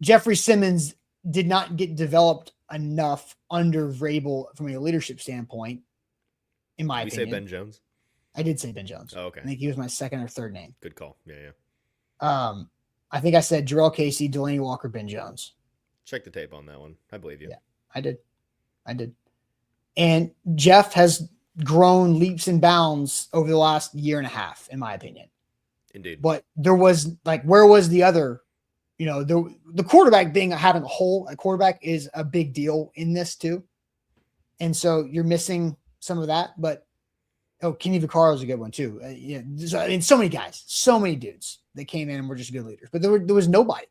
[SPEAKER 1] Jeffrey Simmons did not get developed enough under Vrabel from a leadership standpoint, in my opinion.
[SPEAKER 2] You say Ben Jones?
[SPEAKER 1] I did say Ben Jones.
[SPEAKER 2] Oh, okay.
[SPEAKER 1] I think he was my second or third name.
[SPEAKER 2] Good call. Yeah.
[SPEAKER 1] I think I said Jarrell Casey, Delaney Walker, Ben Jones.
[SPEAKER 2] Check the tape on that one. I believe you.
[SPEAKER 1] Yeah, I did. And Jeff has grown leaps and bounds over the last year and a half, in my opinion.
[SPEAKER 2] Indeed.
[SPEAKER 1] But there was where was the other, the quarterback having a quarterback is a big deal in this too. And so you're missing some of that, but Kenny Vaccaro is a good one too. So many guys, so many dudes that came in and were just good leaders, but there was nobody.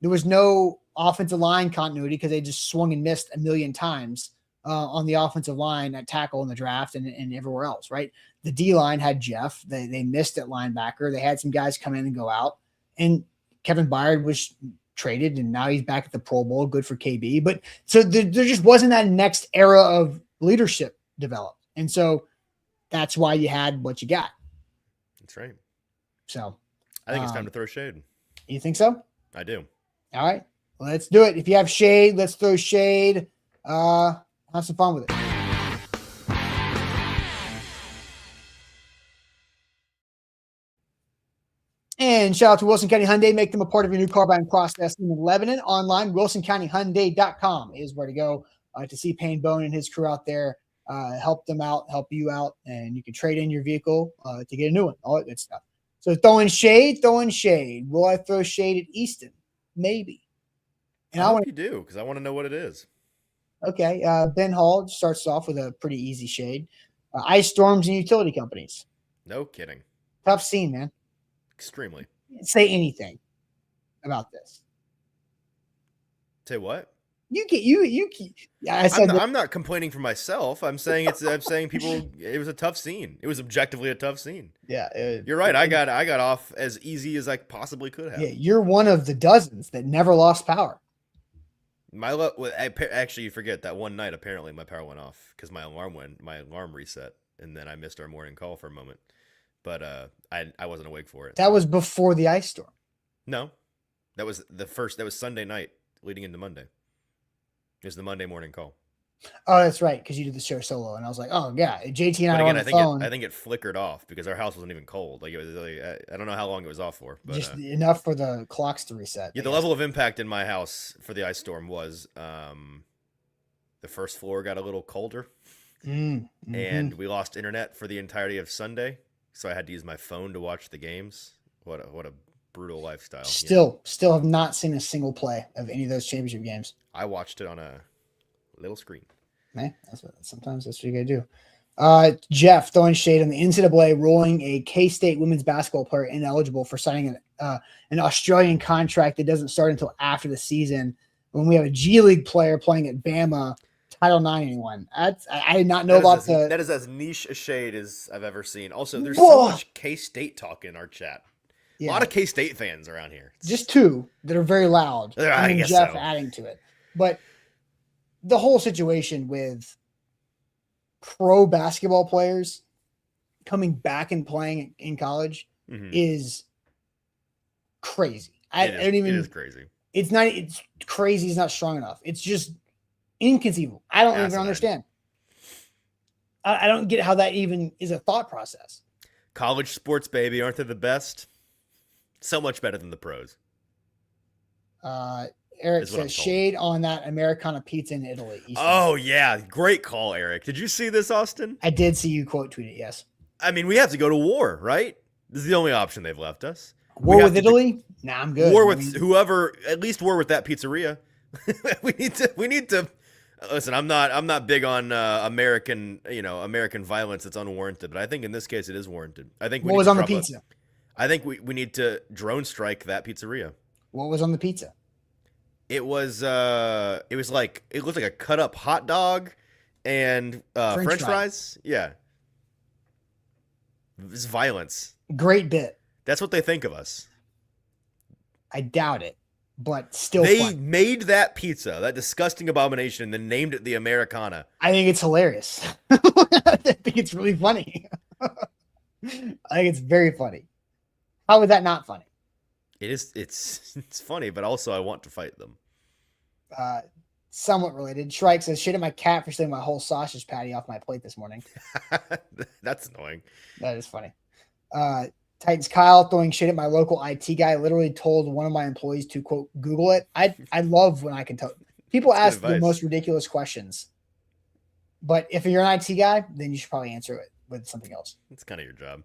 [SPEAKER 1] There was no offensive line continuity because they just swung and missed a million times on the offensive line at tackle in the draft and everywhere else, right? The D-line had Jeff. They missed at linebacker. They had some guys come in and go out. And Kevin Byard was traded, and now he's back at the Pro Bowl. Good for KB. But so there just wasn't that next era of leadership developed. And so that's why you had what you got.
[SPEAKER 2] That's right.
[SPEAKER 1] So
[SPEAKER 2] I think it's time to throw shade.
[SPEAKER 1] You think so?
[SPEAKER 2] I do.
[SPEAKER 1] All right. Let's do it. If you have shade, let's throw shade. Have some fun with it. And shout out to Wilson County Hyundai. Make them a part of your new car buying process in Lebanon. Online, WilsonCountyHyundai.com is where to go to see Payne Bone and his crew out there. Help them out, help you out, and you can trade in your vehicle to get a new one. All that good stuff. So throwing shade. Will I throw shade at Easton? Maybe.
[SPEAKER 2] And I hope you do, because I want to know what it is.
[SPEAKER 1] Okay. Ben Hall starts off with a pretty easy shade. Ice storms and utility companies.
[SPEAKER 2] No kidding.
[SPEAKER 1] Tough scene, man.
[SPEAKER 2] Extremely.
[SPEAKER 1] Say anything about this.
[SPEAKER 2] Say what?
[SPEAKER 1] I said
[SPEAKER 2] I'm not complaining for myself. I'm saying people. It was a tough scene. It was objectively a tough scene.
[SPEAKER 1] Yeah,
[SPEAKER 2] you're right. I got off as easy as I possibly could have.
[SPEAKER 1] Yeah, you're one of the dozens that never lost power.
[SPEAKER 2] Actually, you forget that one night. Apparently, my power went off because my alarm reset, and then I missed our morning call for a moment. But I wasn't awake for it.
[SPEAKER 1] That was before the ice storm.
[SPEAKER 2] No, that was Sunday night leading into Monday. It was the Monday morning call.
[SPEAKER 1] Oh, that's right, because you did the show solo, and I was like, "Oh yeah." JT and I were on the phone.
[SPEAKER 2] I think it flickered off because our house wasn't even cold. Like it was, I don't know how long it was off for, but
[SPEAKER 1] just enough for the clocks to reset.
[SPEAKER 2] Yeah, the level of impact in my house for the ice storm was the first floor got a little colder, and we lost internet for the entirety of Sunday, so I had to use my phone to watch the games. What a brutal lifestyle.
[SPEAKER 1] Still have not seen a single play of any of those championship games.
[SPEAKER 2] I watched it on a little screen.
[SPEAKER 1] Man, sometimes that's what you gotta do. Jeff throwing shade on the NCAA ruling a K-State women's basketball player ineligible for signing an Australian contract that doesn't start until after the season. When we have a G League player playing at Bama, Title IX anyone. I did not know that
[SPEAKER 2] is as niche a shade as I've ever seen. Also, there's so much K-State talk in our chat. A lot of K-State fans around here.
[SPEAKER 1] Just two that are very loud.
[SPEAKER 2] I
[SPEAKER 1] and
[SPEAKER 2] guess
[SPEAKER 1] Jeff
[SPEAKER 2] so.
[SPEAKER 1] adding to it. But the whole situation with pro basketball players coming back and playing in college is crazy. I don't even.
[SPEAKER 2] It is crazy.
[SPEAKER 1] It's not. It's crazy. It's not strong enough. It's just inconceivable. I don't even understand. I don't get how that even is a thought process.
[SPEAKER 2] College sports, baby, aren't they the best? So much better than the pros.
[SPEAKER 1] Eric says shade on that Americana pizza in Italy.
[SPEAKER 2] Oh yeah, great call, Eric. Did you see this, Austin?
[SPEAKER 1] I did see you quote tweet it. Yes.
[SPEAKER 2] I mean, we have to go to war, right? This is the only option they've left us.
[SPEAKER 1] War with Italy? Nah, I'm good.
[SPEAKER 2] War with whoever. At least war with that pizzeria. We need to. Listen, I'm not big on American violence that's unwarranted, but I think in this case it is warranted. I think
[SPEAKER 1] what was on the pizza?
[SPEAKER 2] I think we need to drone strike that pizzeria.
[SPEAKER 1] What was on the pizza?
[SPEAKER 2] It was like it looked like a cut up hot dog and French fries. Yeah. It's violence.
[SPEAKER 1] Great bit.
[SPEAKER 2] That's what they think of us.
[SPEAKER 1] I doubt it. But still,
[SPEAKER 2] they made that pizza, that disgusting abomination, and then named it the Americana.
[SPEAKER 1] I think it's hilarious. I think it's really funny. I think it's very funny. How is that not funny?
[SPEAKER 2] It is. It's funny, but also I want to fight them.
[SPEAKER 1] Somewhat related. Shrike says, "Shit at my cat for stealing my whole sausage patty off my plate this morning."
[SPEAKER 2] That's annoying.
[SPEAKER 1] That is funny. Titans Kyle throwing shit at my local IT guy. Literally told one of my employees to quote Google it. I love when I can tell people ask the most ridiculous questions, but if you're an IT guy, then you should probably answer it with something else.
[SPEAKER 2] It's kind of your job.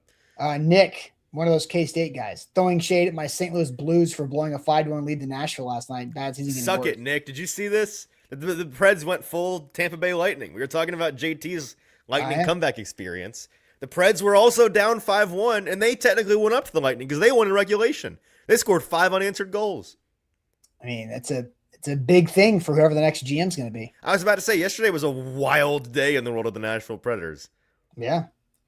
[SPEAKER 1] Nick, one of those K-State guys, throwing shade at my St. Louis Blues for blowing a 5-1 lead to Nashville last night. Bad season.
[SPEAKER 2] Suck it, Nick. Did you see this? The Preds went full Tampa Bay Lightning. We were talking about JT's Lightning comeback experience. The Preds were also down 5-1, and they technically went up to the Lightning because they won in regulation. They scored 5 unanswered goals.
[SPEAKER 1] I mean, it's a big thing for whoever the next GM's going to be.
[SPEAKER 2] I was about to say, yesterday was a wild day in the world of the Nashville Predators.
[SPEAKER 1] Yeah.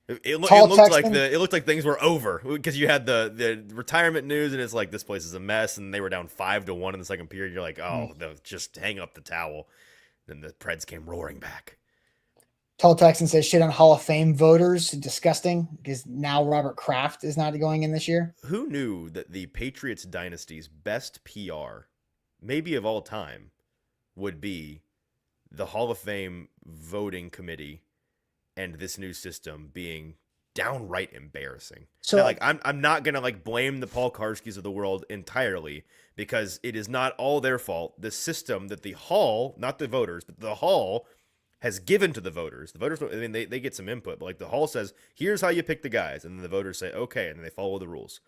[SPEAKER 2] It looked like things were over because you had the retirement news, and it's like this place is a mess, and they were down 5-1 in the second period. You're like, oh, they'll just hang up the towel. Then the Preds came roaring back.
[SPEAKER 1] Tall Texan says shit on Hall of Fame voters. Disgusting because now Robert Kraft is not going in this year.
[SPEAKER 2] Who knew that the Patriots dynasty's best PR, maybe of all time, would be the Hall of Fame voting committee and this new system being downright embarrassing. So now, I'm not going to blame the Paul Karskis of the world entirely because it is not all their fault. The system that the Hall, not the voters, but the Hall has given to the voters. The voters, I mean, they get some input, but the Hall says, here's how you pick the guys. And then the voters say, okay. And then they follow the rules.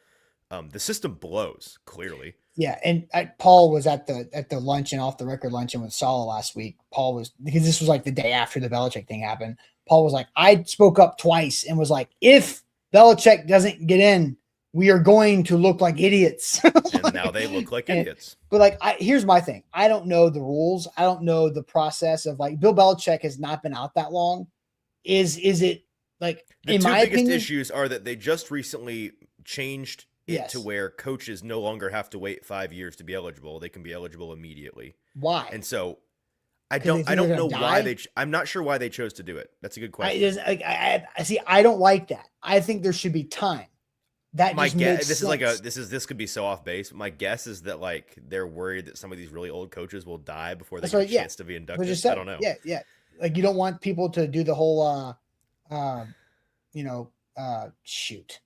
[SPEAKER 2] The system blows, clearly.
[SPEAKER 1] Yeah. And Paul was at the luncheon, off the record luncheon with Saleh last week. Paul was, because this was the day after the Belichick thing happened. Paul was like, I spoke up twice and was like, if Belichick doesn't get in, we are going to look like idiots.
[SPEAKER 2] And now they look like idiots.
[SPEAKER 1] But here's my thing. I don't know the rules. I don't know the process of Bill Belichick has not been out that long. Is it
[SPEAKER 2] the two biggest issues are that they just recently changed it to where coaches no longer have to wait 5 years to be eligible. They can be eligible immediately.
[SPEAKER 1] Why?
[SPEAKER 2] And so I don't know why I'm not sure why they chose to do it. That's a good question.
[SPEAKER 1] I see. I don't like that. I think there should be time. That my guess,
[SPEAKER 2] this could be so off base. My guess is that they're worried that some of these really old coaches will die before they get a chance to be inducted. I don't know.
[SPEAKER 1] Yeah. You don't want people to do the whole shoot.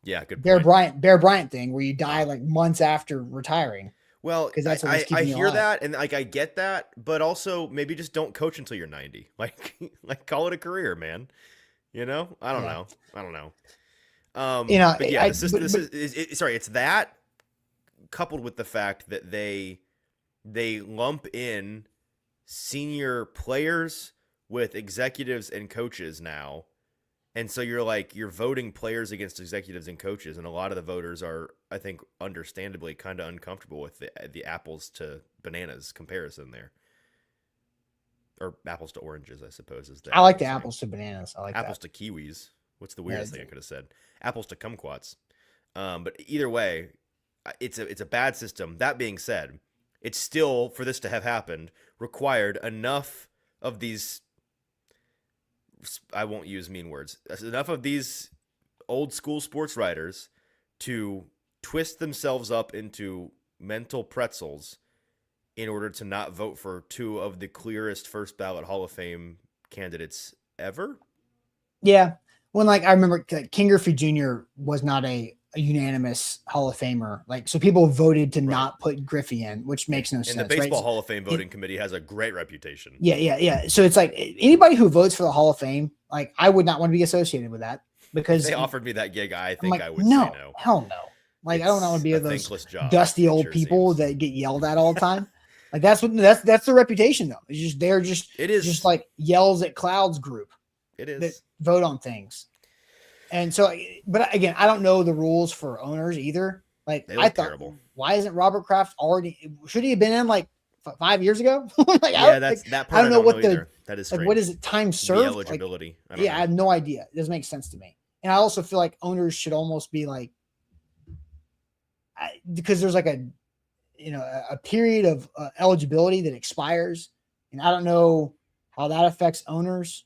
[SPEAKER 2] Yeah, good
[SPEAKER 1] point. Bear Bryant thing where you die months after retiring.
[SPEAKER 2] Well, because that's what I hear that and I get that, but also maybe just don't coach until you're 90. Call it a career, man. I don't know. But yeah, it's that coupled with the fact that they lump in senior players with executives and coaches now. And so you're voting players against executives and coaches. And a lot of the voters are, I think, understandably kind of uncomfortable with the apples to bananas comparison there. Or apples to oranges, I suppose.
[SPEAKER 1] I like the apples to bananas. I like
[SPEAKER 2] apples to kiwis. What's the weirdest thing I could have said? Apples to kumquats. But either way, it's a bad system. That being said, it's still, for this to have happened, required enough of these, I won't use mean words, enough of these old school sports writers to twist themselves up into mental pretzels in order to not vote for two of the clearest first ballot Hall of Fame candidates ever.
[SPEAKER 1] Yeah. When like I remember King Griffey Jr. was not a unanimous Hall of Famer. Like, so people voted to not put Griffey in, which makes no sense.
[SPEAKER 2] And the Baseball
[SPEAKER 1] right?
[SPEAKER 2] Hall of Fame voting committee has a great reputation.
[SPEAKER 1] Yeah. So it's like anybody who votes for the Hall of Fame, like I would not want to be associated with that, because
[SPEAKER 2] if they offered me that gig, I think
[SPEAKER 1] like,
[SPEAKER 2] I would say no.
[SPEAKER 1] Hell no. Like, I don't want to be those
[SPEAKER 2] job,
[SPEAKER 1] dusty old people that get yelled at all the time. Like that's the reputation though. It's just it is just like yells at clouds group.
[SPEAKER 2] It is
[SPEAKER 1] that vote on things. And so, but again, I don't know the rules for owners either. Like I thought, terrible. Why isn't Robert Kraft already? Should he have been in like 5 years ago?
[SPEAKER 2] Like, yeah, that part. I don't know what
[SPEAKER 1] that is. Like, what is it? Time served?
[SPEAKER 2] The eligibility.
[SPEAKER 1] Like, I have no idea. It doesn't make sense to me. And I also feel like owners should almost be like, because there's like a period of eligibility that expires, and I don't know how that affects owners.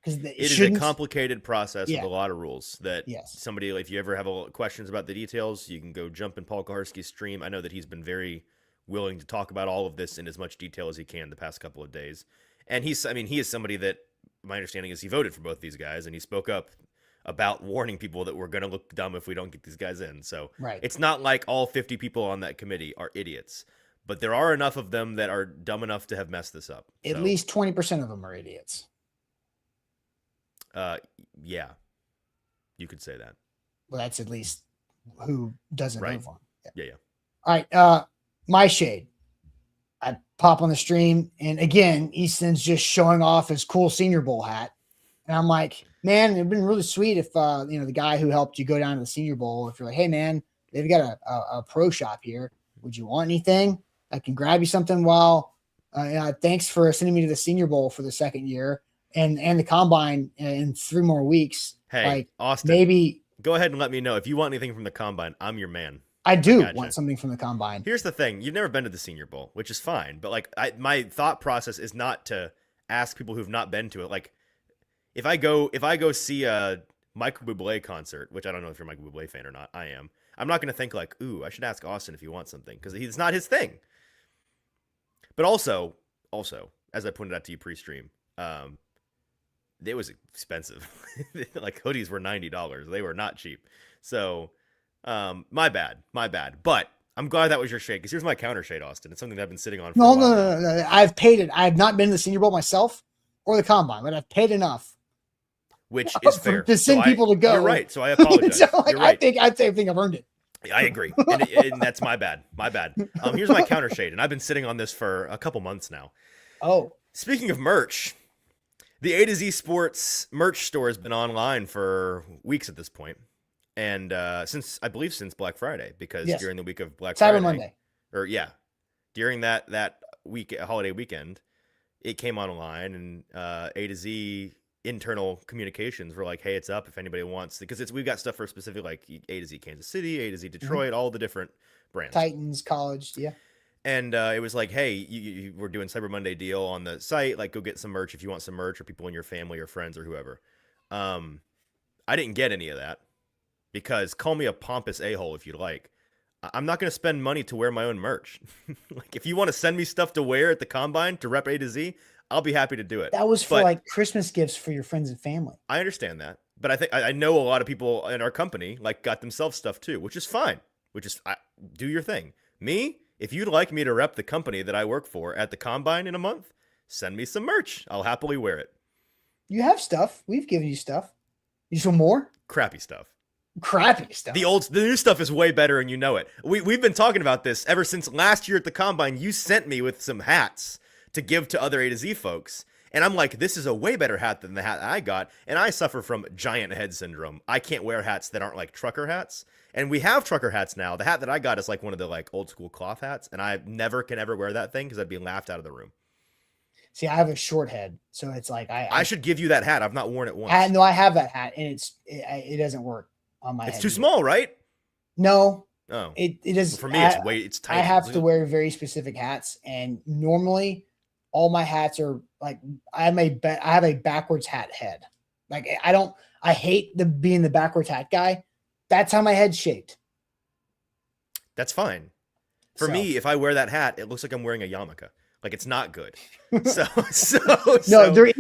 [SPEAKER 2] Because it is a complicated process with a lot of rules that somebody, if you ever have questions about the details, you can go jump in Paul Kaharski's stream. I know that he's been very willing to talk about all of this in as much detail as he can the past couple of days. And he is somebody that, my understanding is, he voted for both these guys, and he spoke up about warning people that we're going to look dumb if we don't get these guys in. So it's not like all 50 people on that committee are idiots, but there are enough of them that are dumb enough to have messed this up.
[SPEAKER 1] At least 20% of them are idiots.
[SPEAKER 2] Yeah, you could say that.
[SPEAKER 1] Well, that's at least who doesn't vote for him.
[SPEAKER 2] Yeah.
[SPEAKER 1] All right. My shade. I pop on the stream, and again, Easton's just showing off his cool Senior Bowl hat, and I'm like, man, it'd been really sweet if the guy who helped you go down to the Senior Bowl, if you're like, hey man, they've got a pro shop here. Would you want anything? I can grab you something while. Thanks for sending me to the Senior Bowl for the second year. And the combine in 3 more weeks.
[SPEAKER 2] Hey, like, Austin,
[SPEAKER 1] maybe
[SPEAKER 2] go ahead and let me know if you want anything from the combine. I'm your man.
[SPEAKER 1] I do want something from the combine.
[SPEAKER 2] Here's the thing: you've never been to the Senior Bowl, which is fine. But like, my thought process is not to ask people who've not been to it. Like, if I go see a Michael Bublé concert, which I don't know if you're a Michael Bublé fan or not. I am. I'm not going to think like, ooh, I should ask Austin if he wants something, because it's not his thing. But also, as I pointed out to you pre-stream, it was expensive. Like, hoodies were $90. They were not cheap. So, my bad. But I'm glad that was your shade, because here's my counter shade, Austin. It's something that I've been sitting on for a while.
[SPEAKER 1] No. I've paid it. I have not been to the Senior Bowl myself or the combine, but I've paid enough.
[SPEAKER 2] Which is fair.
[SPEAKER 1] To send people to go.
[SPEAKER 2] You're right. So I apologize.
[SPEAKER 1] So,
[SPEAKER 2] you're right.
[SPEAKER 1] I think I've earned it.
[SPEAKER 2] I agree. And that's my bad. Here's my counter shade. And I've been sitting on this for a couple months now.
[SPEAKER 1] Oh.
[SPEAKER 2] Speaking of merch, the A to Z Sports merch store has been online for weeks at this point. And since Black Friday, because during the week of Black Friday.
[SPEAKER 1] Cyber Monday.
[SPEAKER 2] During that week, holiday weekend, it came online, and A to Z internal communications were like, hey, it's up if anybody wants, because we've got stuff for specific, like A to Z Kansas City, A to Z Detroit, all the different brands.
[SPEAKER 1] Titans, College, yeah.
[SPEAKER 2] And it was like, hey, we're doing Cyber Monday deal on the site. Like, go get some merch if you want some merch, or people in your family or friends or whoever. I didn't get any of that, because call me a pompous a-hole if you like. I'm not going to spend money to wear my own merch. Like, if you want to send me stuff to wear at the combine to rep A to Z, I'll be happy to do it.
[SPEAKER 1] That was for like Christmas gifts for your friends and family.
[SPEAKER 2] I understand that. But I think I know a lot of people in our company like got themselves stuff too, which is fine. Do your thing. Me, if you'd like me to rep the company that I work for at the combine in a month, send me some merch. I'll happily wear it.
[SPEAKER 1] You have stuff. We've given you stuff. You some more?
[SPEAKER 2] Crappy stuff.
[SPEAKER 1] The
[SPEAKER 2] new stuff is way better, and you know it. We've been talking about this ever since last year at the combine. You sent me with some hats to give to other A to Z folks. And I'm like, this is a way better hat than the hat I got. And I suffer from giant head syndrome. I can't wear hats that aren't like trucker hats. And we have trucker hats now. The hat that I got is like one of the like old school cloth hats. And I never can ever wear that thing, because I'd be laughed out of the room.
[SPEAKER 1] See, I have a short head. So it's like,
[SPEAKER 2] I should give you that hat. I've not worn it once.
[SPEAKER 1] I have that hat, and it doesn't work. on my head.
[SPEAKER 2] It's too small, right?
[SPEAKER 1] No.
[SPEAKER 2] Oh,
[SPEAKER 1] it is.
[SPEAKER 2] Well, for me, it's tight.
[SPEAKER 1] I have to wear very specific hats, and normally all my hats are like I have a backwards hat head. Like I hate being the backwards hat guy. That's how my head's shaped.
[SPEAKER 2] That's fine. For me, if I wear that hat, it looks like I'm wearing a yarmulke. Like it's not good. No,
[SPEAKER 1] there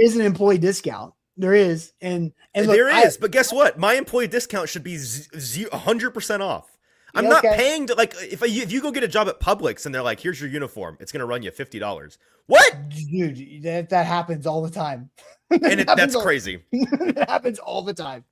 [SPEAKER 1] is an employee discount. There is, and look,
[SPEAKER 2] but guess what? My employee discount should be 100% off. I'm not paying to, like, if you go get a job at Publix and they're like, here's your uniform, it's gonna run you $50. What?
[SPEAKER 1] Dude, that happens all the time.
[SPEAKER 2] That's crazy.
[SPEAKER 1] It happens all the time.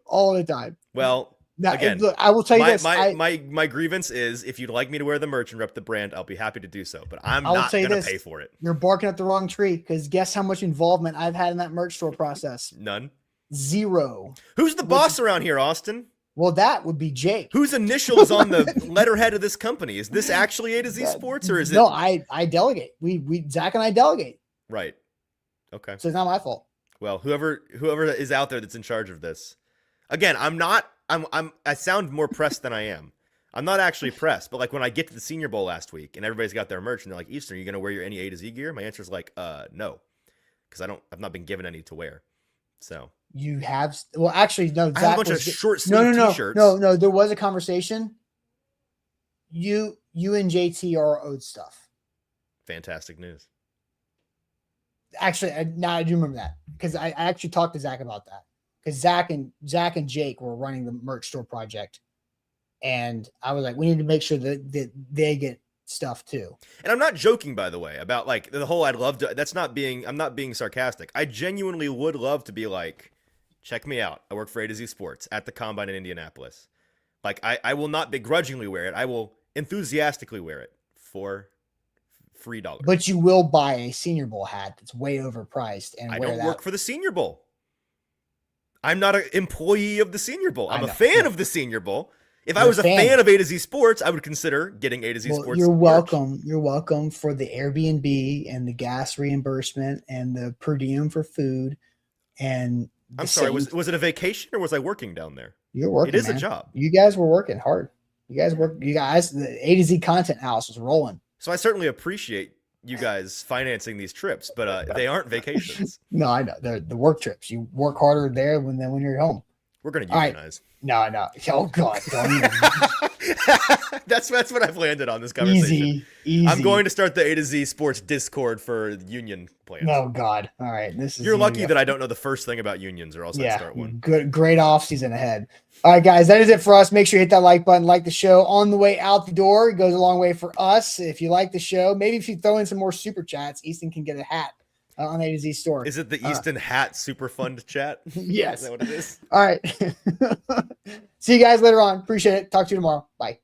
[SPEAKER 1] All the time.
[SPEAKER 2] Well,
[SPEAKER 1] now,
[SPEAKER 2] again,
[SPEAKER 1] look, I will tell you this.
[SPEAKER 2] My grievance is if you'd like me to wear the merch and rep the brand, I'll be happy to do so. But I'm not gonna pay for it.
[SPEAKER 1] You're barking up the wrong tree, because guess how much involvement I've had in that merch store process?
[SPEAKER 2] None.
[SPEAKER 1] 0.
[SPEAKER 2] Who's the boss around here, Austin?
[SPEAKER 1] Well, that would be Jake.
[SPEAKER 2] Whose initial is on the letterhead of this company? Is this actually A to Z Sports, or is it?
[SPEAKER 1] No, I delegate. Zach and I delegate.
[SPEAKER 2] Right. Okay.
[SPEAKER 1] So it's not my fault.
[SPEAKER 2] Well, whoever is out there that's in charge of this. Again, I sound more pressed than I am. I'm not actually pressed, but like when I get to the Senior Bowl last week and everybody's got their merch and they're like, Easton, are you gonna wear any A to Z gear? My answer is like, no, because I've not been given any to wear. So
[SPEAKER 1] you have, well, actually, no.
[SPEAKER 2] Zach I have a bunch of short sleeve t-shirts.
[SPEAKER 1] No. There was a conversation. You and JT are owed stuff.
[SPEAKER 2] Fantastic news.
[SPEAKER 1] Actually, now I do remember that, because I actually talked to Zach about that, because Zach and Jake were running the merch store project, and I was like, we need to make sure that they get stuff too.
[SPEAKER 2] And I'm not joking, by the way, about like the whole I'd love to. I'm not being sarcastic. I genuinely would love to be like, check me out. I work for A to Z Sports at the Combine in Indianapolis. Like I will not begrudgingly wear it. I will enthusiastically wear it for $3.
[SPEAKER 1] But you will buy a Senior Bowl hat that's way overpriced and
[SPEAKER 2] I don't work for the Senior Bowl. I'm not an employee of the Senior Bowl. I'm a fan of the Senior Bowl. If I was a fan of A to Z Sports, I would consider getting A to Z Sports.
[SPEAKER 1] You're welcome. Merch. You're welcome for the Airbnb and the gas reimbursement and the per diem for food. And
[SPEAKER 2] I'm sorry, was it a vacation or was I working down there?
[SPEAKER 1] You're working.
[SPEAKER 2] It is a job.
[SPEAKER 1] You guys were working hard. You guys, the A to Z Content House was rolling.
[SPEAKER 2] So I certainly appreciate you guys financing these trips, but they aren't vacations.
[SPEAKER 1] No, I know. They're the work trips. You work harder there when you're home.
[SPEAKER 2] We're going to unionize.
[SPEAKER 1] Right. No. Oh, God. Don't even.
[SPEAKER 2] That's what I've landed on this conversation.
[SPEAKER 1] Easy.
[SPEAKER 2] I'm going to start the A to Z Sports Discord for union plans.
[SPEAKER 1] Oh, God. All right.
[SPEAKER 2] You're lucky that I don't know the first thing about unions, or else I'd start one.
[SPEAKER 1] Great off season ahead. All right, guys. That is it for us. Make sure you hit that like button, like the show on the way out the door. It goes a long way for us. If you like the show, maybe if you throw in some more super chats, Easton can get a hat on A to Z store.
[SPEAKER 2] Is it the Easton Hat Super Fund chat?
[SPEAKER 1] Yes.
[SPEAKER 2] Is that what it is?
[SPEAKER 1] All right. See you guys later on. Appreciate it. Talk to you tomorrow. Bye.